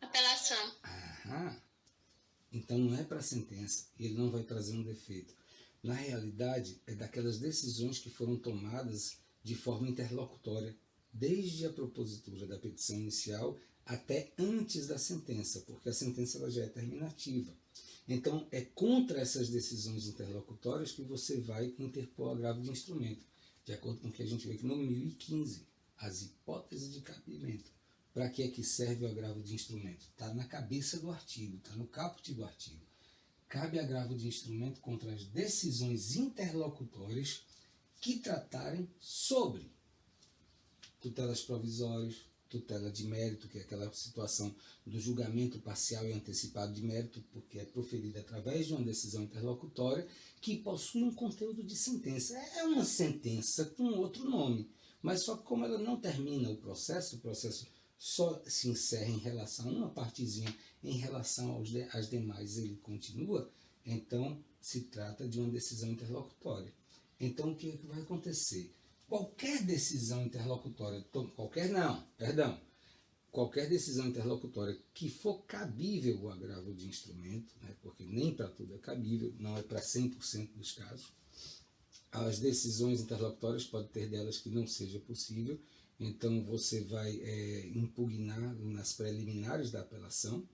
S4: Apelação.
S1: Aham. Então não é para a sentença, ele não vai trazer um defeito. Na realidade, é daquelas decisões que foram tomadas de forma interlocutória, desde a propositura da petição inicial até antes da sentença, porque a sentença ela já é terminativa. Então, é contra essas decisões interlocutórias que você vai interpor agravo de instrumento, de acordo com o que a gente vê aqui no 1015, as hipóteses de cabimento. Para que é que serve o agravo de instrumento? Está na cabeça do artigo, está no caput do artigo. Cabe agravo de instrumento contra as decisões interlocutórias que tratarem sobre tutelas provisórias, tutela de mérito, que é aquela situação do julgamento parcial e antecipado de mérito, porque é proferida através de uma decisão interlocutória que possui um conteúdo de sentença. É uma sentença com outro nome, mas só que como ela não termina o processo só se encerra em relação a uma partezinha, em relação às demais ele continua, então se trata de uma decisão interlocutória. Então o que vai acontecer? Qualquer decisão interlocutória, qualquer decisão interlocutória que for cabível o agravo de instrumento, né, porque nem para tudo é cabível, não é para 100% dos casos, as decisões interlocutórias pode ter delas que não seja possível, então você vai impugnar nas preliminares da apelação.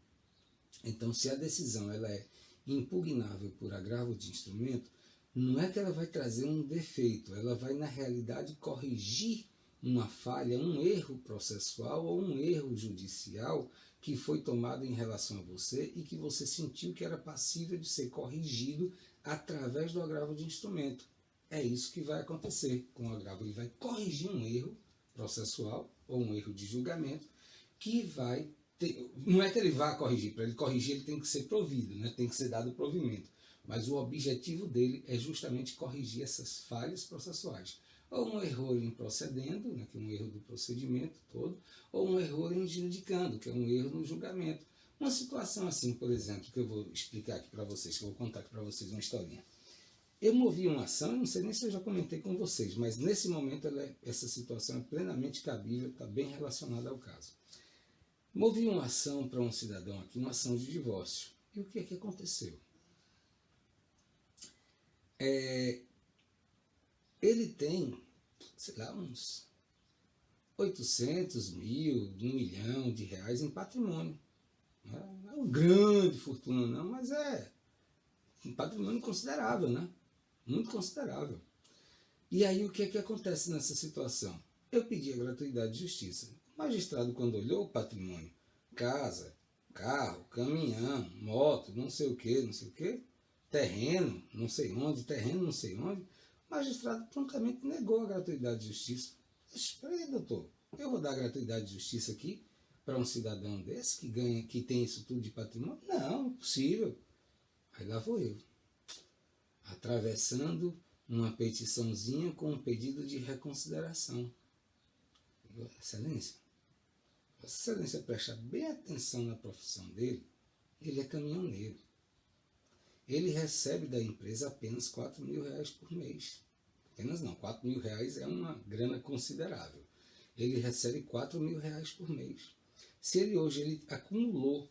S1: Então, se a decisão ela é impugnável por agravo de instrumento, não é que ela vai trazer um defeito, ela vai, na realidade, corrigir uma falha, um erro processual ou um erro judicial que foi tomado em relação a você e que você sentiu que era passível de ser corrigido através do agravo de instrumento. É isso que vai acontecer com o agravo. Ele vai corrigir um erro processual ou um erro de julgamento que vai ter, não é que ele vá corrigir, para ele corrigir ele tem que ser provido, né? Tem que ser dado provimento, mas o objetivo dele é justamente corrigir essas falhas processuais, ou um erro em procedendo, né, que é um erro do procedimento todo, ou um erro em judicando, que é um erro no julgamento. Uma situação assim, por exemplo, que eu vou explicar aqui para vocês, que eu vou contar aqui para vocês uma historinha. Eu movi uma ação, eu não sei nem se eu já comentei com vocês, mas nesse momento essa situação é plenamente cabível, está bem relacionada ao caso. Movi uma ação para um cidadão aqui, uma ação de divórcio. E o que é que aconteceu? Ele tem, sei lá, uns 800 mil, 1 milhão de reais em patrimônio. Não é uma grande fortuna não, mas é um patrimônio considerável, né? Muito considerável. E aí o que é que acontece nessa situação? Eu pedi a gratuidade de justiça. O magistrado, quando olhou o patrimônio, casa, carro, caminhão, moto, não sei o que, terreno, não sei onde, o magistrado prontamente negou a gratuidade de justiça. Espera aí, doutor, eu vou dar gratuidade de justiça aqui para um cidadão desse que tem isso tudo de patrimônio? Não, impossível. Aí lá vou eu, atravessando uma petiçãozinha com um pedido de reconsideração. Excelência, Vossa Excelência presta bem atenção na profissão dele, ele é caminhoneiro. Ele recebe da empresa apenas R$4.000 por mês. Apenas não, R$4.000 é uma grana considerável. Ele recebe R$4.000 por mês. Se ele hoje acumulou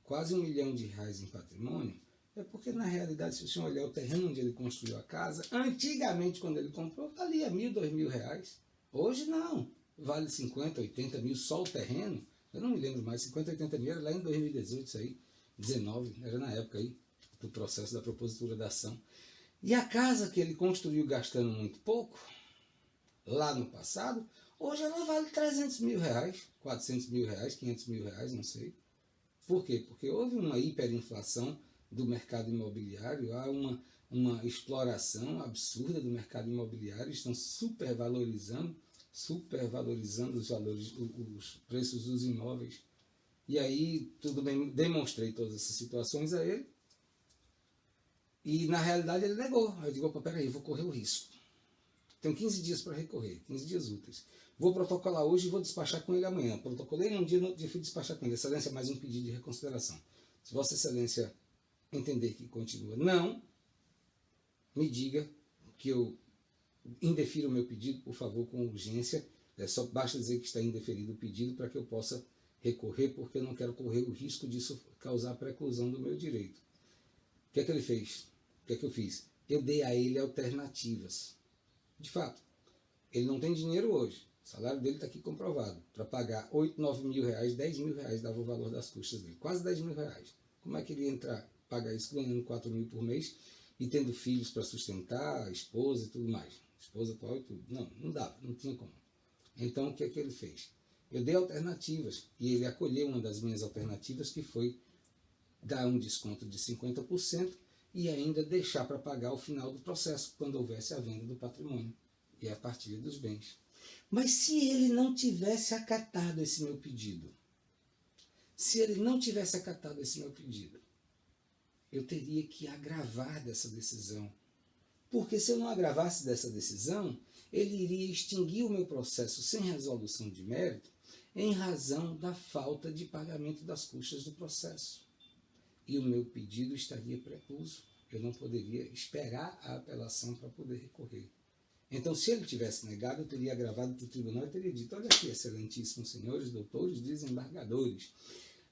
S1: quase R$1 milhão em patrimônio, é porque, na realidade, se você olhar o terreno onde ele construiu a casa, antigamente, quando ele comprou, valia R$1.000, R$2.000. Hoje, não. Vale 50, 80 mil só o terreno. Eu não me lembro mais. 50, 80 mil era lá em 2018, isso aí. 19, era na época aí, do processo da propositura da ação. E a casa que ele construiu gastando muito pouco, lá no passado, hoje ela vale R$300.000, R$400.000, R$500.000, não sei. Por quê? Porque houve uma hiperinflação do mercado imobiliário, há uma exploração absurda do mercado imobiliário, estão supervalorizando supervalorizando os valores, os preços dos imóveis. E aí, tudo bem, demonstrei todas essas situações a ele. E, na realidade, ele negou. Aí eu digo, opa, peraí, vou correr o risco. Tenho 15 dias para recorrer, 15 dias úteis. Vou protocolar hoje e vou despachar com ele amanhã. Protocolei num dia, no outro dia fui despachar com ele. Excelência, mais um pedido de reconsideração. Se Vossa Excelência entender que continua não, me diga que eu indefiro o meu pedido, por favor, com urgência. Só basta dizer que está indeferido o pedido para que eu possa recorrer, porque eu não quero correr o risco disso causar preclusão do meu direito. O que é que ele fez? O que é que eu fiz? Eu dei a ele alternativas. De fato, ele não tem dinheiro hoje. O salário dele está aqui comprovado. Para pagar 8, 9 mil reais, 10 mil reais dava o valor das custas dele. Quase 10 mil reais. Como é que ele ia entrar, pagar isso ganhando 4 mil por mês e tendo filhos para sustentar, esposa e tudo mais? Esposa atual e tudo. Não, não dava, não tinha como. Então, o que é que ele fez? Eu dei alternativas e ele acolheu uma das minhas alternativas, que foi dar um desconto de 50% e ainda deixar para pagar o final do processo, quando houvesse a venda do patrimônio e a partilha dos bens. Mas se ele não tivesse acatado esse meu pedido, eu teria que agravar dessa decisão. Porque se eu não agravasse dessa decisão, ele iria extinguir o meu processo sem resolução de mérito em razão da falta de pagamento das custas do processo. E o meu pedido estaria precluso. Eu não poderia esperar a apelação para poder recorrer. Então, se ele tivesse negado, eu teria agravado para o tribunal e teria dito, olha aqui, excelentíssimos senhores, doutores, desembargadores,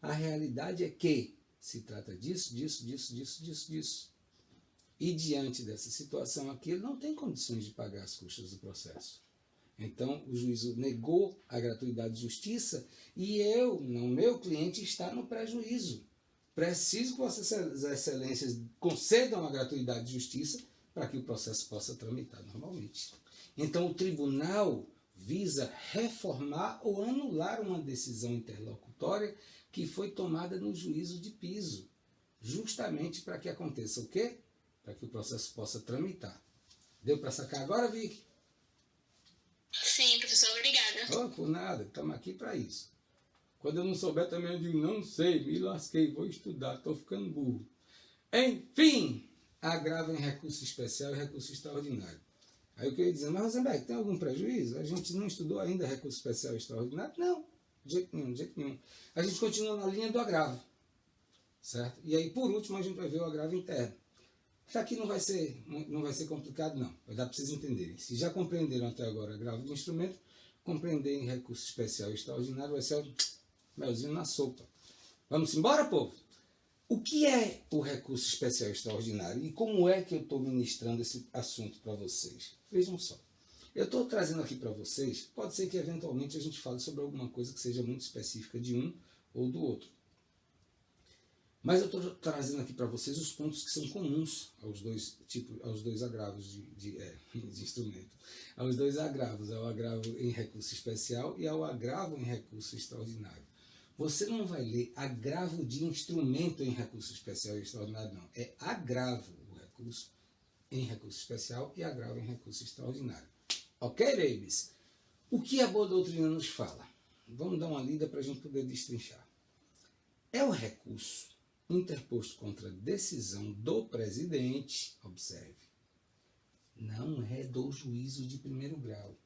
S1: a realidade é que se trata disso. E diante dessa situação aqui, ele não tem condições de pagar as custas do processo. Então, o juízo negou a gratuidade de justiça e meu cliente está no prejuízo. Preciso que Vossas Excelências concedam a gratuidade de justiça para que o processo possa tramitar normalmente. Então, o tribunal visa reformar ou anular uma decisão interlocutória que foi tomada no juízo de piso, justamente para que aconteça o quê? Para que o processo possa tramitar. Deu para sacar agora, Vicky?
S4: Sim, professor, obrigada.
S1: Oh, por nada, estamos aqui para isso. Quando eu não souber também, eu digo, não sei, me lasquei, vou estudar, estou ficando burro. Enfim, agravo em recurso especial e recurso extraordinário. Aí eu queria dizer, mas Rosenberg, tem algum prejuízo? A gente não estudou ainda recurso especial e extraordinário? Não, de jeito nenhum. A gente continua na linha do agravo, certo? E aí, por último, a gente vai ver o agravo interno. Isso aqui não vai ser complicado, não. Vai dar para vocês entenderem. Se já compreenderam até agora agravo de instrumento, compreender em recurso especial e extraordinário vai ser o melzinho na sopa. Vamos embora, povo? O que é o recurso especial e extraordinário e como é que eu estou ministrando esse assunto para vocês? Vejam só. Eu estou trazendo aqui para vocês, pode ser que eventualmente a gente fale sobre alguma coisa que seja muito específica de um ou do outro. Mas eu estou trazendo aqui para vocês os pontos que são comuns aos dois agravos de instrumento. Aos dois agravos, ao agravo em recurso especial e ao agravo em recurso extraordinário. Você não vai ler agravo de instrumento em recurso especial e extraordinário, não. É agravo o recurso em recurso especial e agravo em recurso extraordinário. Ok, babies? O que a boa doutrina nos fala? Vamos dar uma lida para a gente poder destrinchar. É o recurso interposto contra a decisão do presidente, observe, não é do juízo de primeiro grau,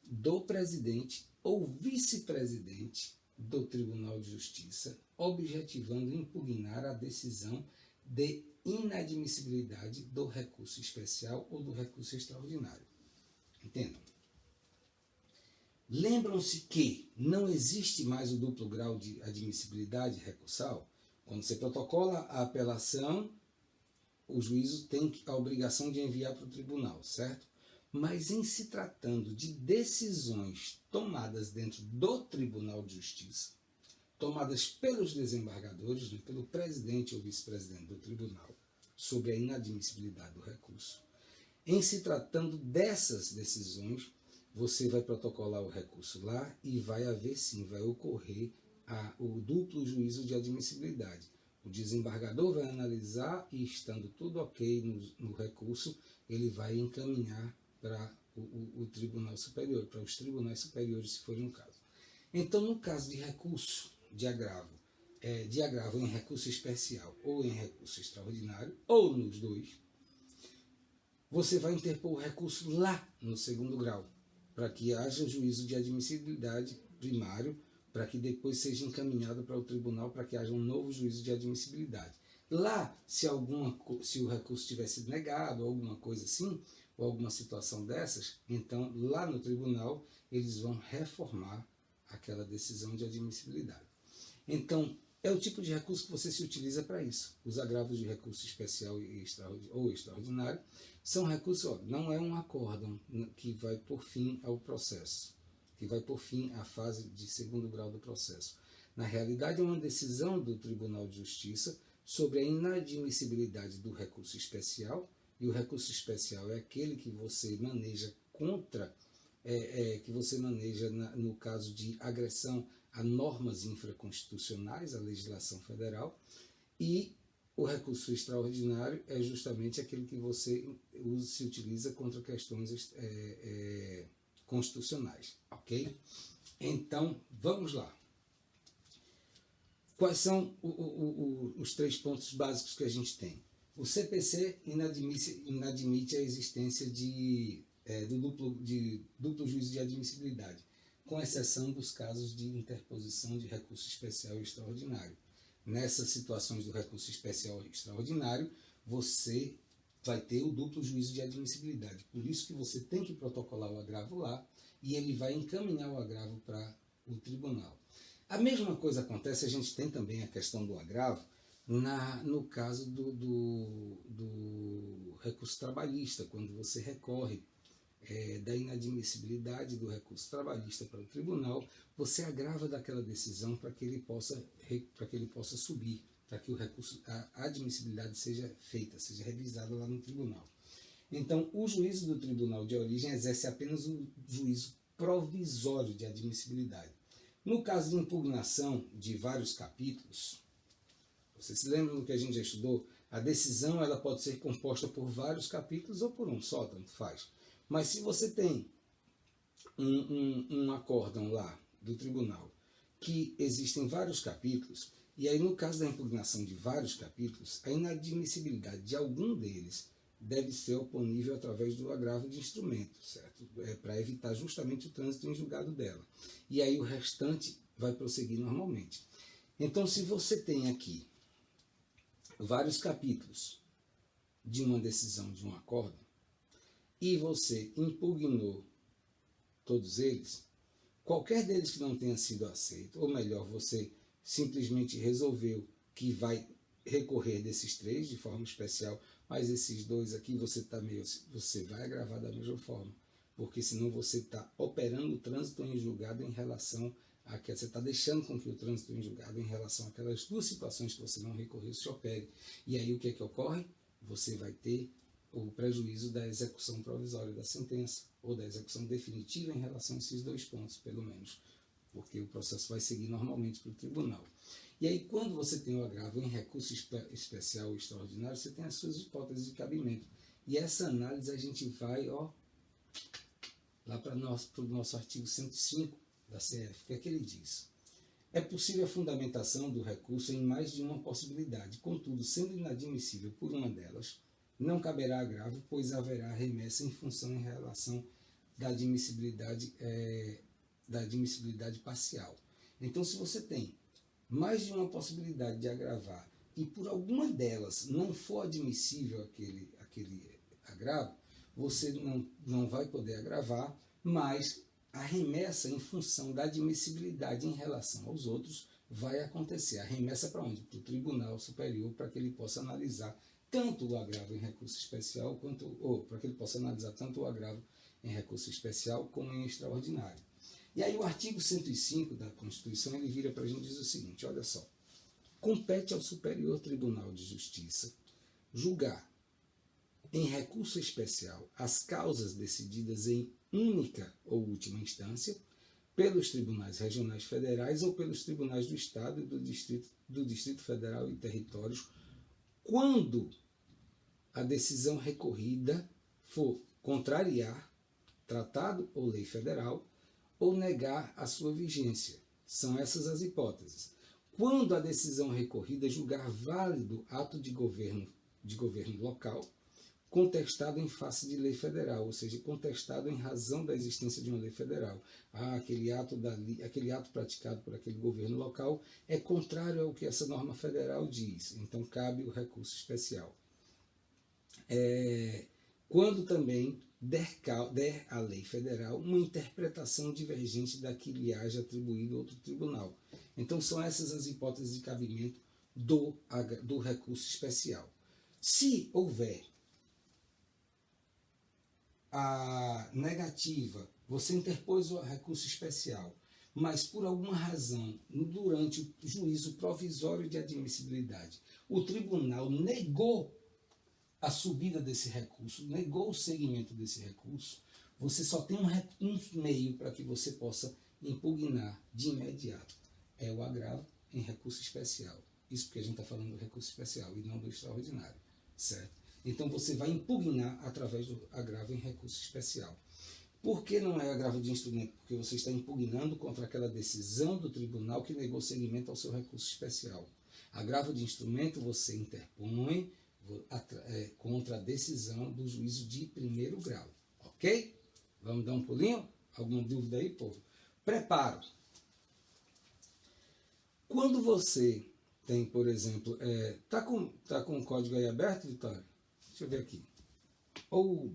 S1: do presidente ou vice-presidente do Tribunal de Justiça, objetivando impugnar a decisão de inadmissibilidade do recurso especial ou do recurso extraordinário. Entendam? Lembram-se que não existe mais o duplo grau de admissibilidade recursal? Quando você protocola a apelação, o juízo tem a obrigação de enviar para o tribunal, certo? Mas em se tratando de decisões tomadas dentro do Tribunal de Justiça, tomadas pelos desembargadores, né, pelo presidente ou vice-presidente do tribunal, sobre a inadmissibilidade do recurso, em se tratando dessas decisões, você vai protocolar o recurso lá e vai haver sim, vai ocorrer o duplo juízo de admissibilidade. O desembargador vai analisar e, estando tudo ok no recurso, ele vai encaminhar para o Tribunal Superior, para os tribunais superiores, se for um caso. Então, no caso de recurso de agravo em recurso especial ou em recurso extraordinário, ou nos dois, você vai interpor o recurso lá no segundo grau, para que haja juízo de admissibilidade primário, para que depois seja encaminhado para o tribunal para que haja um novo juízo de admissibilidade. Lá, se o recurso tiver sido negado, ou alguma coisa assim, ou alguma situação dessas, então lá no tribunal eles vão reformar aquela decisão de admissibilidade. Então, é o tipo de recurso que você se utiliza para isso. Os agravos de recurso especial ou extraordinário são recursos, não é um acórdão que vai por fim ao processo, que vai por fim à fase de segundo grau do processo. Na realidade, é uma decisão do Tribunal de Justiça sobre a inadmissibilidade do recurso especial, e o recurso especial é aquele que você maneja no caso de agressão a normas infraconstitucionais, a legislação federal, e o recurso extraordinário é justamente aquele que você se utiliza contra questões constitucionais, ok? Então, vamos lá. Quais são os 3 pontos básicos que a gente tem? O CPC inadmite a existência do duplo juízo de admissibilidade, com exceção dos casos de interposição de recurso especial e extraordinário. Nessas situações do recurso especial e extraordinário, você vai ter o duplo juízo de admissibilidade. Por isso que você tem que protocolar o agravo lá e ele vai encaminhar o agravo para o tribunal. A mesma coisa acontece, a gente tem também a questão do agravo no caso do recurso trabalhista, quando você recorre da inadmissibilidade do recurso trabalhista para o tribunal, você agrava daquela decisão para que ele possa subir, para que a admissibilidade seja feita, seja revisada lá no tribunal. Então, o juízo do tribunal de origem exerce apenas o juízo provisório de admissibilidade. No caso de impugnação de vários capítulos, vocês se lembram do que a gente já estudou? A decisão ela pode ser composta por vários capítulos ou por um só, tanto faz. Mas se você tem um acórdão lá do tribunal que existem vários capítulos, e aí no caso da impugnação de vários capítulos, a inadmissibilidade de algum deles deve ser oponível através do agravo de instrumento, certo? Para evitar justamente o trânsito em julgado dela. E aí o restante vai prosseguir normalmente. Então, se você tem aqui vários capítulos de uma decisão de um acórdão, e você impugnou todos eles, qualquer deles que não tenha sido aceito, ou melhor, você simplesmente resolveu que vai recorrer desses 3 de forma especial, mas esses 2 aqui você vai agravar da mesma forma, porque senão você está operando o trânsito em julgado em relação a que você está deixando com que o trânsito em julgado em relação àquelas 2 situações que você não recorreu se opere. E aí o que é que ocorre? Você vai ter o prejuízo da execução provisória da sentença ou da execução definitiva em relação a esses 2 pontos, pelo menos, porque o processo vai seguir normalmente para o tribunal. E aí, quando você tem o agravo em recurso especial ou extraordinário, você tem as suas hipóteses de cabimento. E essa análise a gente vai lá para o nosso artigo 105 da CF. O que é que ele diz? É possível a fundamentação do recurso em mais de uma possibilidade, contudo, sendo inadmissível por uma delas, não caberá agravo, pois haverá remessa em função em relação da admissibilidade parcial. Então, se você tem mais de uma possibilidade de agravar e por alguma delas não for admissível aquele agravo, você não vai poder agravar, mas a remessa em função da admissibilidade em relação aos outros vai acontecer. A remessa para onde? Para o Tribunal Superior, para que ele possa analisar tanto o agravo em recurso especial, para que ele possa analisar tanto o agravo em recurso especial como em extraordinário. E aí o artigo 105 da Constituição, ele vira para a gente e diz o seguinte, olha só, compete ao Superior Tribunal de Justiça julgar em recurso especial as causas decididas em única ou última instância pelos tribunais regionais federais ou pelos tribunais do Estado e do Distrito Federal e territórios quando a decisão recorrida for contrariar tratado ou lei federal ou negar a sua vigência. São essas as hipóteses. Quando a decisão recorrida julgar válido ato de governo local, contestado em face de lei federal, ou seja, contestado em razão da existência de uma lei federal. Aquele ato praticado por aquele governo local é contrário ao que essa norma federal diz, então cabe o recurso especial. Quando também der à lei federal uma interpretação divergente da que lhe haja atribuído outro tribunal. Então são essas as hipóteses de cabimento do recurso especial. Se houver a negativa, você interpôs o recurso especial, mas por alguma razão, durante o juízo provisório de admissibilidade, o tribunal negou a subida desse recurso, negou o seguimento desse recurso, você só tem um meio para que você possa impugnar de imediato. É o agravo em recurso especial. Isso porque a gente está falando do recurso especial e não do extraordinário, certo? Então você vai impugnar através do agravo em recurso especial. Por que não é agravo de instrumento? Porque você está impugnando contra aquela decisão do tribunal que negou seguimento ao seu recurso especial. Agravo de instrumento você interpõe contra a decisão do juízo de primeiro grau. Ok? Vamos dar um pulinho? Alguma dúvida aí, povo? Preparo. Quando você tem, por exemplo, tá com o código aí aberto, Vitória? Deixa eu ver aqui.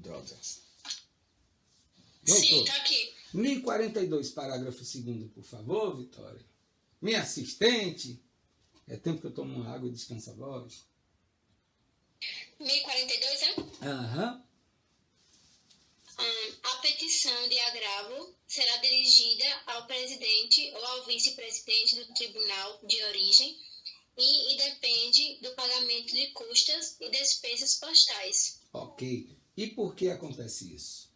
S1: Drogas.
S4: Sim, tá aqui.
S1: 1042, parágrafo 2º, por favor, Vitória. Minha assistente. É tempo que eu tomo uma água e descanso a voz.
S4: 1042, é?
S1: Aham.
S4: A petição de agravo será dirigida ao presidente ou ao vice-presidente do tribunal de origem e depende do pagamento de custas e despesas postais.
S1: Ok. E por que acontece isso?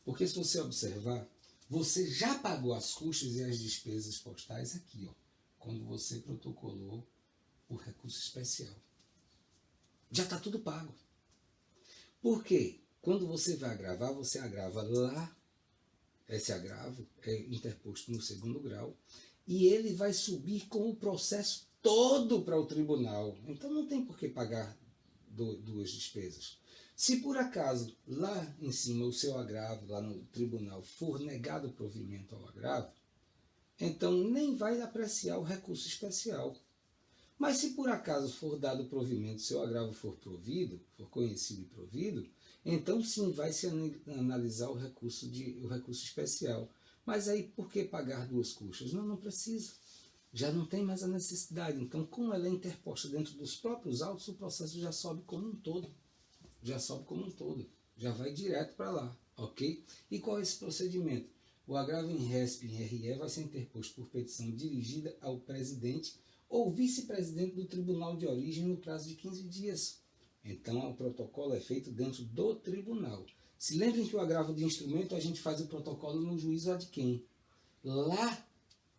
S1: Porque se você observar, você já pagou as custas e as despesas postais aqui, ó, quando você protocolou o recurso especial. Já está tudo pago. Por quê? Quando você vai agravar, você agrava lá, esse agravo é interposto no segundo grau, e ele vai subir com o processo todo para o tribunal. Então não tem por que pagar duas despesas. Se por acaso lá em cima o seu agravo, lá no tribunal, for negado provimento ao agravo, então nem vai apreciar o recurso especial. Mas se por acaso for dado provimento, seu agravo for provido, for conhecido e provido, então sim vai se analisar o recurso especial. Mas aí por que pagar duas custas? Não precisa. Já não tem mais a necessidade. Então, como ela é interposta dentro dos próprios autos, o processo já sobe como um todo. Já vai direto para lá, ok? E qual é esse procedimento? O agravo em RESP e em RE vai ser interposto por petição dirigida ao presidente ou vice-presidente do tribunal de origem no prazo de 15 dias. Então, o protocolo é feito dentro do tribunal. Se lembrem que o agravo de instrumento, a gente faz o protocolo no juízo ad quem? Lá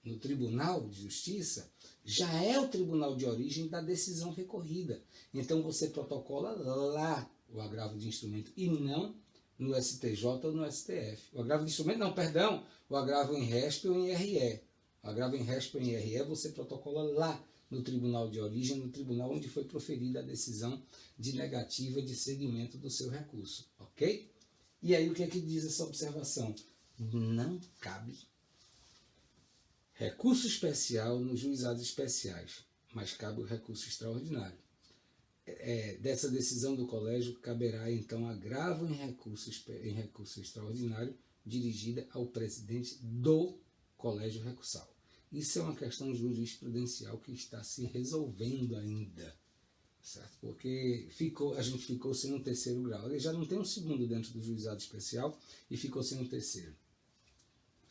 S1: no Tribunal de Justiça, já é o tribunal de origem da decisão recorrida. Então, você protocola lá o agravo de instrumento e não no STJ ou no STF. O agravo de instrumento, o agravo em RESP ou em RE. O agravo em RESP ou em RE você protocola lá no tribunal de origem, no tribunal onde foi proferida a decisão de negativa de seguimento do seu recurso, ok? E aí o que é que diz essa observação? Não cabe recurso especial nos juizados especiais, mas cabe o recurso extraordinário. Dessa decisão do colégio caberá então agravo em recurso extraordinário dirigida ao presidente do colégio recursal. Isso é uma questão jurisprudencial que está se resolvendo ainda, certo? Porque a gente ficou sem um terceiro grau. Ele já não tem um segundo dentro do juizado especial e ficou sem um terceiro.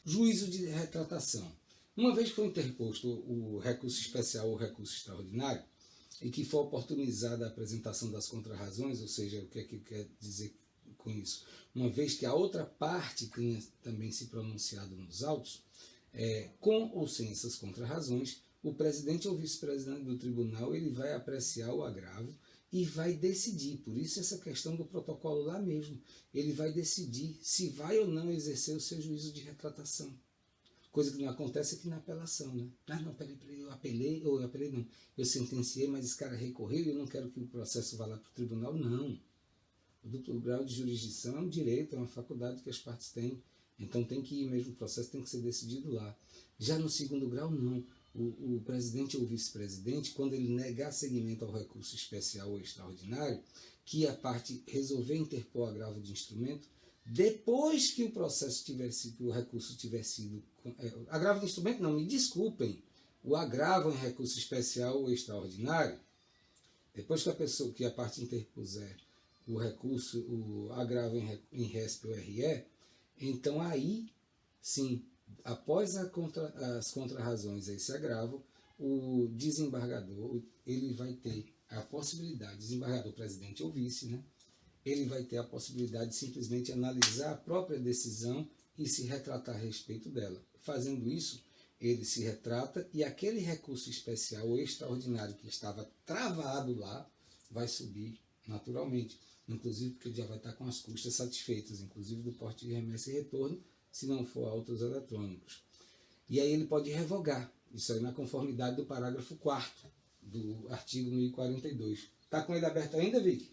S1: Juízo de retratação. Uma vez que foi interposto o recurso especial ou recurso extraordinário, e que for oportunizada a apresentação das contrarrazões, ou seja, o que é que quer dizer com isso? Uma vez que a outra parte tenha também se pronunciado nos autos, com ou sem essas contrarrazões, o presidente ou vice-presidente do tribunal ele vai apreciar o agravo e vai decidir. Por isso essa questão do protocolo lá mesmo. Ele vai decidir se vai ou não exercer o seu juízo de retratação. Coisa que não acontece aqui na apelação, né? Ah, não, peraí, eu apelei, ou eu apelei não. Eu sentenciei, mas esse cara recorreu e eu não quero que o processo vá lá para o tribunal. Não. O duplo grau de jurisdição é um direito, é uma faculdade que as partes têm. Então tem que ir mesmo, o processo tem que ser decidido lá. Já no segundo grau, não. O presidente ou o vice-presidente, quando ele negar seguimento ao recurso especial ou extraordinário, que a parte resolver interpor agravo de instrumento, depois que o processo tivesse, que o recurso tivesse sido... agravo de instrumento não, me desculpem. O agravo em recurso especial ou extraordinário, depois que a parte interpuser o recurso, o agravo em RESP ou RE, então aí, sim, após as contrarrazões a esse agravo, o desembargador ele vai ter a possibilidade, desembargador, presidente ou vice, né? Ele vai ter a possibilidade de simplesmente analisar a própria decisão e se retratar a respeito dela. Fazendo isso, ele se retrata e aquele recurso especial ou extraordinário que estava travado lá vai subir naturalmente. Inclusive porque ele já vai estar com as custas satisfeitas, inclusive do porte de remessa e retorno, se não for autos eletrônicos. E aí ele pode revogar, isso aí na conformidade do parágrafo 4º do artigo 1042. Está com ele aberto ainda, Vicky?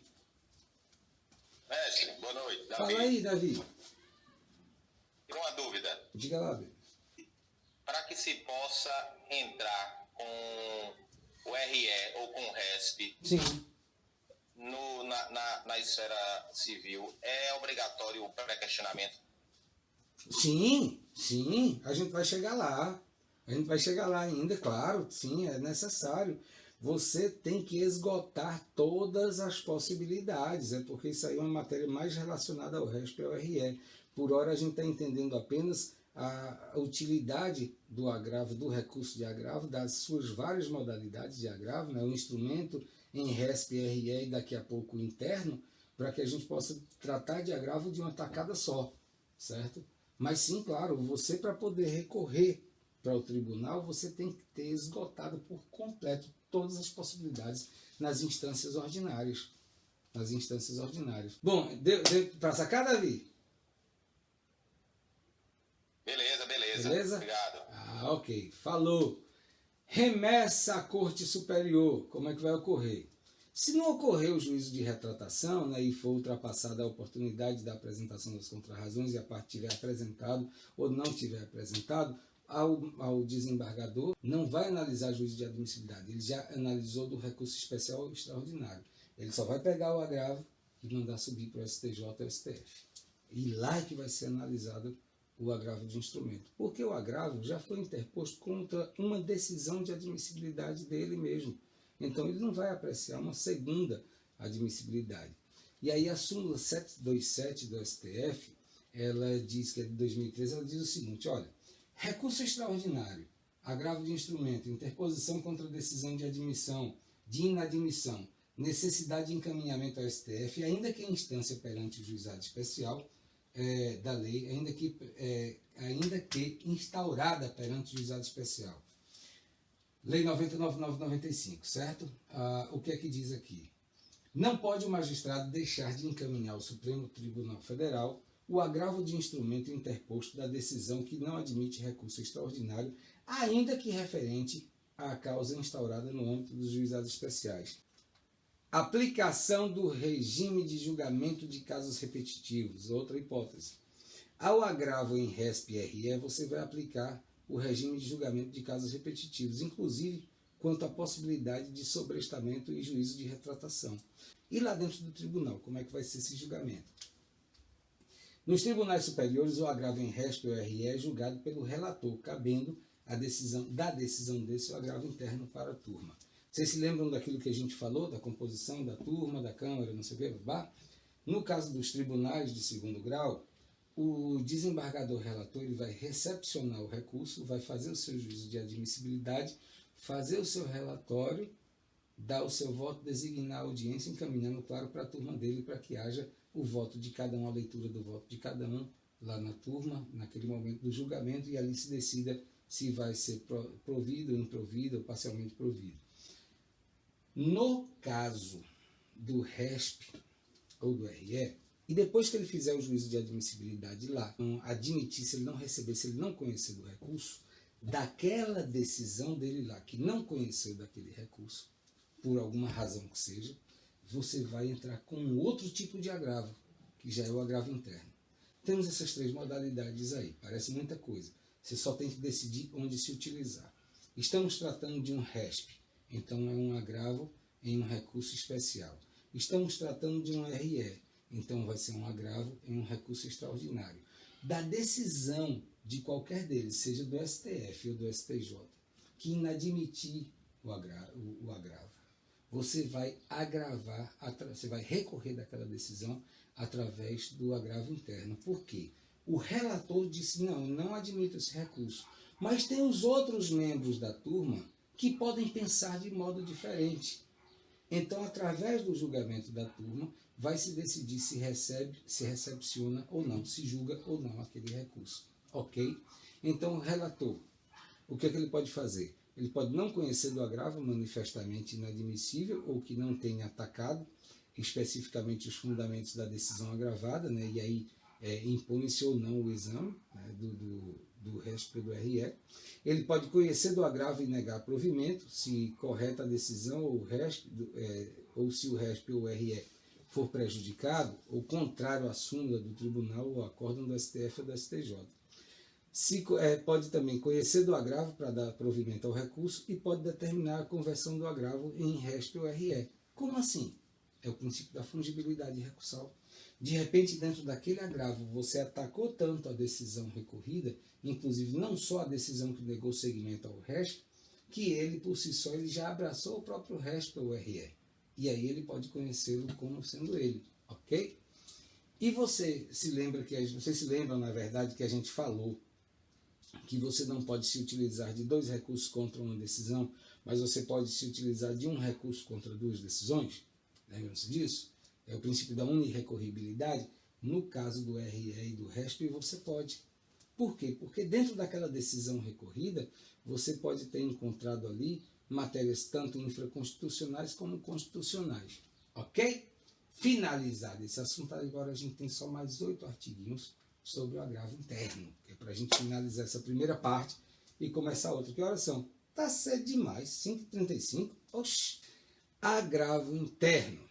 S5: Mestre, boa noite. Davi.
S1: Fala aí, Davi.
S5: Tem uma dúvida.
S1: Diga lá, Davi.
S5: Para que se possa entrar com o RE ou com o RESP
S1: Sim.
S5: na esfera civil, é obrigatório o pré-questionamento?
S1: Sim, a gente vai chegar lá. A gente vai chegar lá ainda, claro, sim, é necessário. Você tem que esgotar todas as possibilidades, porque isso aí é uma matéria mais relacionada ao RESP e ao RE. Por hora a gente está entendendo apenas a utilidade do agravo, do recurso de agravo, das suas várias modalidades de agravo, né? O instrumento em RESP e RE e daqui a pouco interno, para que a gente possa tratar de agravo de uma tacada só, certo? Mas sim, claro, você para poder recorrer para o tribunal, você tem que ter esgotado por completo todas as possibilidades nas instâncias ordinárias. Bom, deu para sacar, Davi? Beleza?
S5: Obrigado.
S1: Ah, ok. Falou. Remessa à Corte Superior. Como é que vai ocorrer? Se não ocorrer o juízo de retratação, né, e for ultrapassada a oportunidade da apresentação das contrarrazões e a parte tiver apresentado ou não tiver apresentado, ao desembargador não vai analisar juízo de admissibilidade. Ele já analisou do recurso especial ou extraordinário. Ele só vai pegar o agravo e mandar subir para o STJ ou STF. E lá é que vai ser analisado o agravo de instrumento. Porque o agravo já foi interposto contra uma decisão de admissibilidade dele mesmo. Então ele não vai apreciar uma segunda admissibilidade. E aí a súmula 727 do STF, ela diz que é de 2013, ela diz o seguinte, olha, recurso extraordinário, agravo de instrumento, interposição contra decisão de admissão, de inadmissão, necessidade de encaminhamento ao STF, ainda que em instância perante o juizado especial da lei, ainda que instaurada perante o juizado especial. Lei 90.995, certo? O que é que diz aqui? Não pode o magistrado deixar de encaminhar ao Supremo Tribunal Federal o agravo de instrumento interposto da decisão que não admite recurso extraordinário, ainda que referente à causa instaurada no âmbito dos juizados especiais. Aplicação do regime de julgamento de casos repetitivos, outra hipótese. Ao agravo em RESP e RE, você vai aplicar o regime de julgamento de casos repetitivos, inclusive quanto à possibilidade de sobrestamento e juízo de retratação. E lá dentro do tribunal, como é que vai ser esse julgamento? Nos tribunais superiores, o agravo em RESP ou RE é julgado pelo relator, cabendo a decisão desse o agravo interno para a turma. Vocês se lembram daquilo que a gente falou, da composição da turma, da Câmara, não sei o quê? No caso dos tribunais de segundo grau, o desembargador relator ele vai recepcionar o recurso, vai fazer o seu juízo de admissibilidade, fazer o seu relatório, dar o seu voto, designar a audiência, encaminhando, claro, para a turma dele, para que haja o voto de cada um, a leitura do voto de cada um lá na turma, naquele momento do julgamento, e ali se decida se vai ser provido, improvido ou parcialmente provido. No caso do RESP ou do RE, e depois que ele fizer o juízo de admissibilidade lá, admitir, se ele não receber, se ele não conhecer do recurso, daquela decisão dele lá, que não conheceu daquele recurso, por alguma razão que seja, você vai entrar com um outro tipo de agravo, que já é o agravo interno. Temos essas 3 modalidades aí, parece muita coisa. Você só tem que decidir onde se utilizar. Estamos tratando de um RESP, então é um agravo em um recurso especial. Estamos tratando de um RE, então vai ser um agravo em um recurso extraordinário. Da decisão de qualquer deles, seja do STF ou do STJ, que inadmitir o agravo, você vai agravar, você vai recorrer daquela decisão através do agravo interno. Por quê? O relator disse, não admito esse recurso. Mas tem os outros membros da turma que podem pensar de modo diferente. Então, através do julgamento da turma, vai se decidir se recepciona ou não, se julga ou não aquele recurso. Ok? Então, o relator, o que é que ele pode fazer? Ele pode não conhecer do agravo manifestamente inadmissível ou que não tenha atacado especificamente os fundamentos da decisão agravada, né? E aí impõe-se ou não o exame, né? do RESP ou do RE. Ele pode conhecer do agravo e negar provimento, se correta a decisão ou, ou se o RESP ou o RE for prejudicado ou contrário à súmula do tribunal ou acórdão do STF ou do STJ. Pode também conhecer do agravo para dar provimento ao recurso e pode determinar a conversão do agravo em RESP ou RE. Como assim? É o princípio da fungibilidade recursal. De repente, dentro daquele agravo, você atacou tanto a decisão recorrida, inclusive não só a decisão que negou seguimento ao RESP, que ele, por si só, ele já abraçou o próprio RESP ou RE. E aí ele pode conhecê-lo como sendo ele, ok? E você se lembra vocês se lembram, na verdade, que a gente falou que você não pode se utilizar de 2 recursos contra uma decisão, mas você pode se utilizar de um recurso contra 2 decisões? Lembram-se disso? É o princípio da unirrecorribilidade. No caso do RE e do RESP, você pode. Por quê? Porque dentro daquela decisão recorrida, você pode ter encontrado ali matérias tanto infraconstitucionais como constitucionais. Ok? Finalizado esse assunto, agora a gente tem só mais 8 artiguinhos sobre o agravo interno, que é para a gente finalizar essa primeira parte e começar outra. Que horas são? Tá cedo demais, 5h35. Oxi! Agravo interno.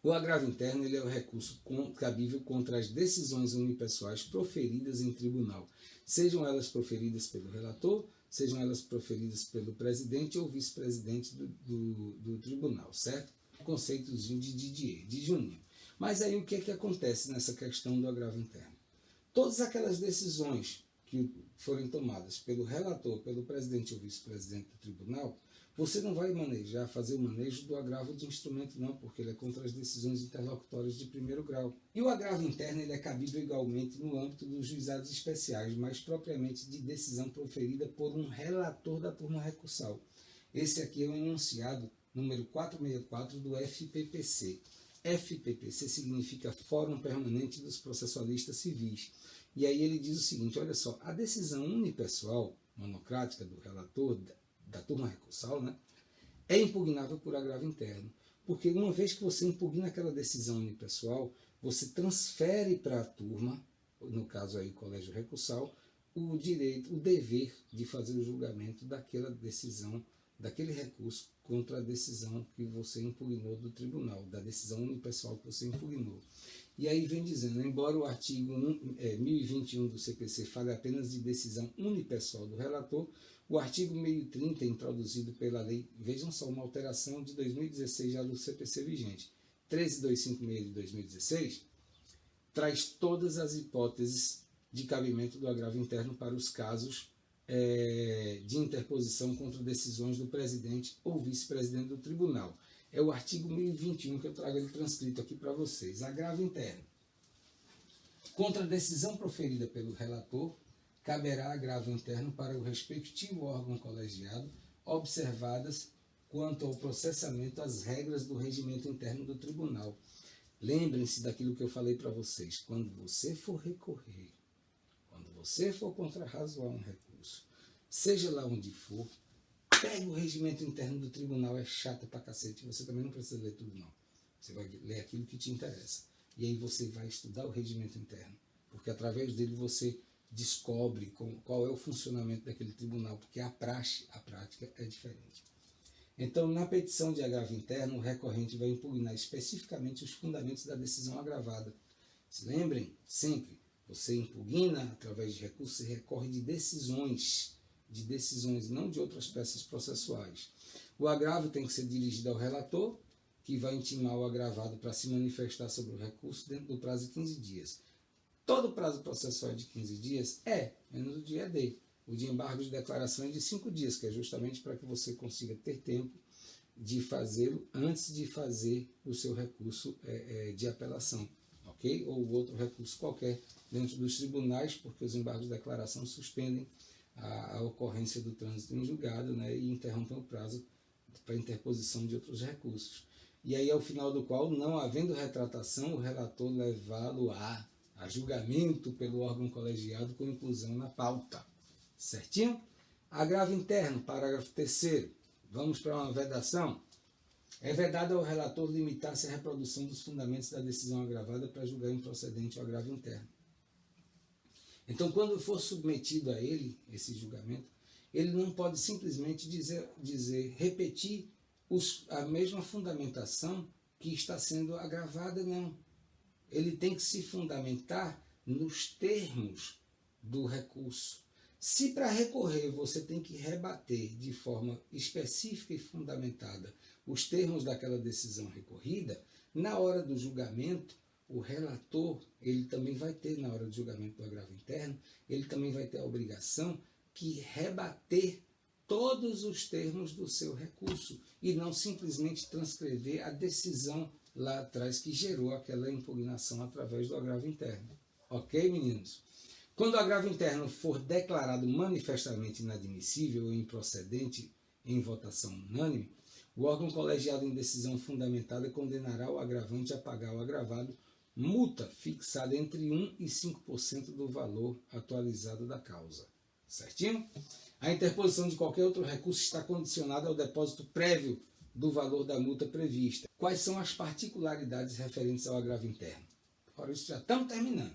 S1: O agravo interno ele é o recurso cabível contra as decisões unipessoais proferidas em tribunal, sejam elas proferidas pelo relator, sejam elas proferidas pelo presidente ou vice-presidente do tribunal, certo? Conceitozinho de Didier, de Juninho. Mas aí o que é que acontece nessa questão do agravo interno? Todas aquelas decisões que forem tomadas pelo relator, pelo presidente ou vice-presidente do tribunal, você não vai fazer o manejo do agravo de instrumento não, porque ele é contra as decisões interlocutórias de primeiro grau. E o agravo interno ele é cabível igualmente no âmbito dos juizados especiais, mas propriamente de decisão proferida por um relator da turma recursal. Esse aqui é o enunciado número 464 do FPPC. FPPC significa Fórum Permanente dos Processualistas Civis. E aí ele diz o seguinte, olha só, a decisão unipessoal, monocrática do relator, da turma recursal, né, é impugnável por agravo interno. Porque uma vez que você impugna aquela decisão unipessoal, você transfere para a turma, no caso aí o colégio recursal, o direito, o dever de fazer o julgamento daquela decisão, daquele recurso contra a decisão que você impugnou do tribunal, da decisão unipessoal que você impugnou. E aí vem dizendo, embora o artigo 1021 do CPC fale apenas de decisão unipessoal do relator, o artigo 1030, introduzido pela lei, vejam só, uma alteração de 2016 já do CPC vigente, 13256 de 2016, traz todas as hipóteses de cabimento do agravo interno para os casos de interposição contra decisões do presidente ou vice-presidente do tribunal. É o artigo 1021 que eu trago ele transcrito aqui para vocês. Agravo interno. Contra a decisão proferida pelo relator, caberá agravo interno para o respectivo órgão colegiado, observadas quanto ao processamento as regras do regimento interno do tribunal. Lembrem-se daquilo que eu falei para vocês. Quando você for recorrer, quando você for contrarrazoar um recurso, seja lá onde for, Pega o regimento interno do tribunal, é chato pra cacete. Você também não precisa ler tudo, não. Você vai ler aquilo que te interessa. E aí você vai estudar o regimento interno. Porque através dele você descobre qual é o funcionamento daquele tribunal. Porque a prática é diferente. Então, na petição de agravo interno, o recorrente vai impugnar especificamente os fundamentos da decisão agravada. Se lembrem, sempre, você impugna através de recursos e recorre de decisões, não de outras peças processuais. O agravo tem que ser dirigido ao relator, que vai intimar o agravado para se manifestar sobre o recurso dentro do prazo de 15 dias. Todo prazo processual é de 15 dias menos o dia D. O de embargo de declaração é de 5 dias, que é justamente para que você consiga ter tempo de fazê-lo antes de fazer o seu recurso de apelação, ok? Ou outro recurso qualquer dentro dos tribunais, porque os embargos de declaração suspendem a ocorrência do trânsito em julgado, né, e interrompem o prazo para interposição de outros recursos. E aí, ao final do qual, não havendo retratação, o relator levá-lo a julgamento pelo órgão colegiado com inclusão na pauta. Certinho? Agravo interno, parágrafo 3º. Vamos para uma vedação. É vedado ao relator limitar-se à reprodução dos fundamentos da decisão agravada para julgar improcedente o agravo interno. Então, quando for submetido a ele, esse julgamento, ele não pode simplesmente repetir a mesma fundamentação que está sendo agravada, não. Ele tem que se fundamentar nos termos do recurso. Se para recorrer você tem que rebater de forma específica e fundamentada os termos daquela decisão recorrida, na hora do julgamento, o relator, ele também vai ter, na hora do julgamento do agravo interno, ele também vai ter a obrigação de rebater todos os termos do seu recurso e não simplesmente transcrever a decisão lá atrás que gerou aquela impugnação através do agravo interno. Ok, meninos? Quando o agravo interno for declarado manifestamente inadmissível ou improcedente em votação unânime, o órgão colegiado em decisão fundamentada condenará o agravante a pagar ao agravado multa fixada entre 1% e 5% do valor atualizado da causa. Certinho? A interposição de qualquer outro recurso está condicionada ao depósito prévio do valor da multa prevista. Quais são as particularidades referentes ao agravo interno? Agora, isso já estamos terminando.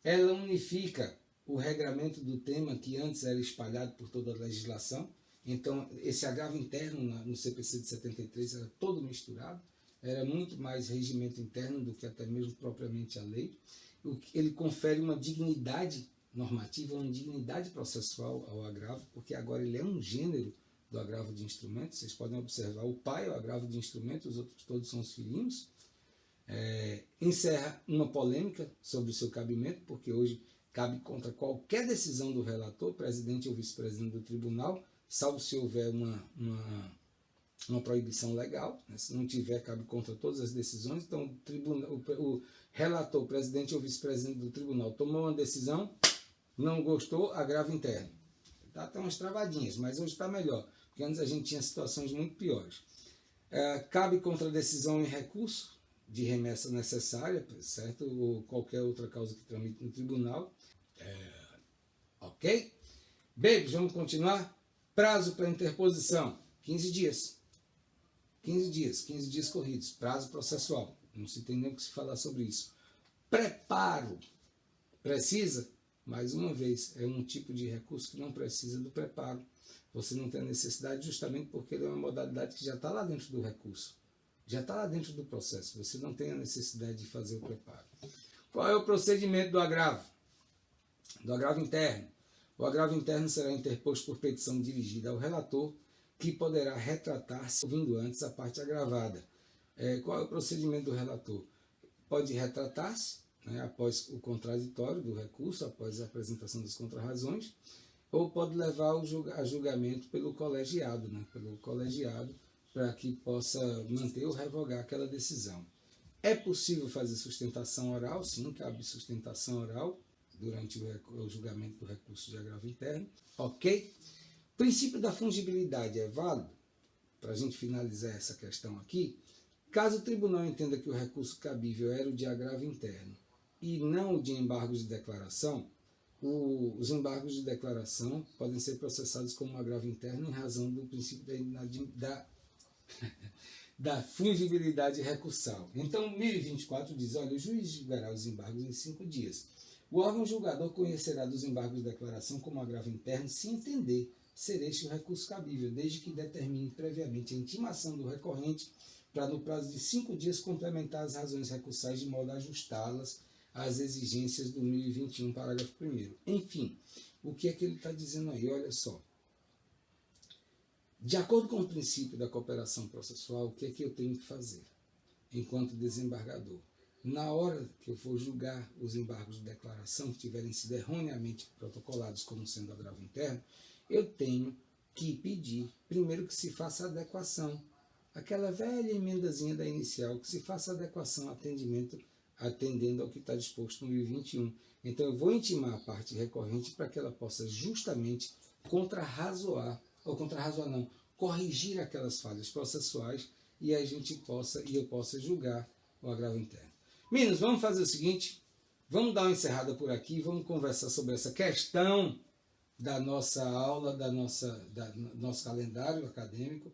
S1: Ela unifica o regramento do tema que antes era espalhado por toda a legislação. Então, esse agravo interno no CPC de 73 era todo misturado, era muito mais regimento interno do que até mesmo propriamente a lei. Ele confere uma dignidade normativa, uma dignidade processual ao agravo, porque agora ele é um gênero do agravo de instrumento. Vocês podem observar, o pai é o agravo de instrumento, os outros todos são os filhinhos. Encerra uma polêmica sobre o seu cabimento, porque hoje cabe contra qualquer decisão do relator, presidente ou vice-presidente do tribunal, salvo se houver uma proibição legal, né? Se não tiver, cabe contra todas as decisões. Então, o relator, presidente ou vice-presidente do tribunal tomou uma decisão, não gostou, agravo interno. Tá até umas travadinhas, mas hoje está melhor, porque antes a gente tinha situações muito piores. Cabe contra a decisão em recurso de remessa necessária, certo? Ou qualquer outra causa que tramite no tribunal. Ok? Babies, vamos continuar? Prazo para interposição, 15 dias. 15 dias corridos, prazo processual. Não se tem nem o que se falar sobre isso. Preparo. Precisa? Mais uma vez, é um tipo de recurso que não precisa do preparo. Você não tem necessidade justamente porque ele é uma modalidade que já está lá dentro do recurso. Já está lá dentro do processo. Você não tem a necessidade de fazer o preparo. Qual é o procedimento do agravo? Do agravo interno. O agravo interno será interposto por petição dirigida ao relator, que poderá retratar-se ouvindo antes a parte agravada. Qual é o procedimento do relator? Pode retratar-se, né, após o contraditório do recurso, após a apresentação das contrarrazões, ou pode levar a julgamento pelo colegiado, né, para que possa manter ou revogar aquela decisão. É possível fazer sustentação oral? Sim, cabe sustentação oral durante o julgamento do recurso de agravo interno. Ok? O princípio da fungibilidade é válido? Para a gente finalizar essa questão aqui, caso o tribunal entenda que o recurso cabível era o de agravo interno e não o de embargo de declaração, os embargos de declaração podem ser processados como agravo interno em razão do princípio da fungibilidade recursal. Então, 1024 diz, olha, o juiz julgará os embargos em 5 dias. O órgão julgador conhecerá dos embargos de declaração como agravo interno se entender ser este o recurso cabível, desde que determine previamente a intimação do recorrente para, no prazo de 5 dias, complementar as razões recursais de modo a ajustá-las às exigências do 1021, parágrafo 1º. Enfim, o que é que ele está dizendo aí? Olha só. De acordo com o princípio da cooperação processual, o que é que eu tenho que fazer enquanto desembargador? Na hora que eu for julgar os embargos de declaração que tiverem sido erroneamente protocolados como sendo agravo interno, eu tenho que pedir, primeiro, que se faça adequação. Aquela velha emendazinha da inicial, que se faça adequação atendendo ao que está disposto no 1021. Então, eu vou intimar a parte recorrente para que ela possa justamente corrigir aquelas falhas processuais e eu possa julgar o agravo interno. Meninos, vamos fazer o seguinte, vamos dar uma encerrada por aqui, vamos conversar sobre essa questão da nossa aula, nosso calendário acadêmico.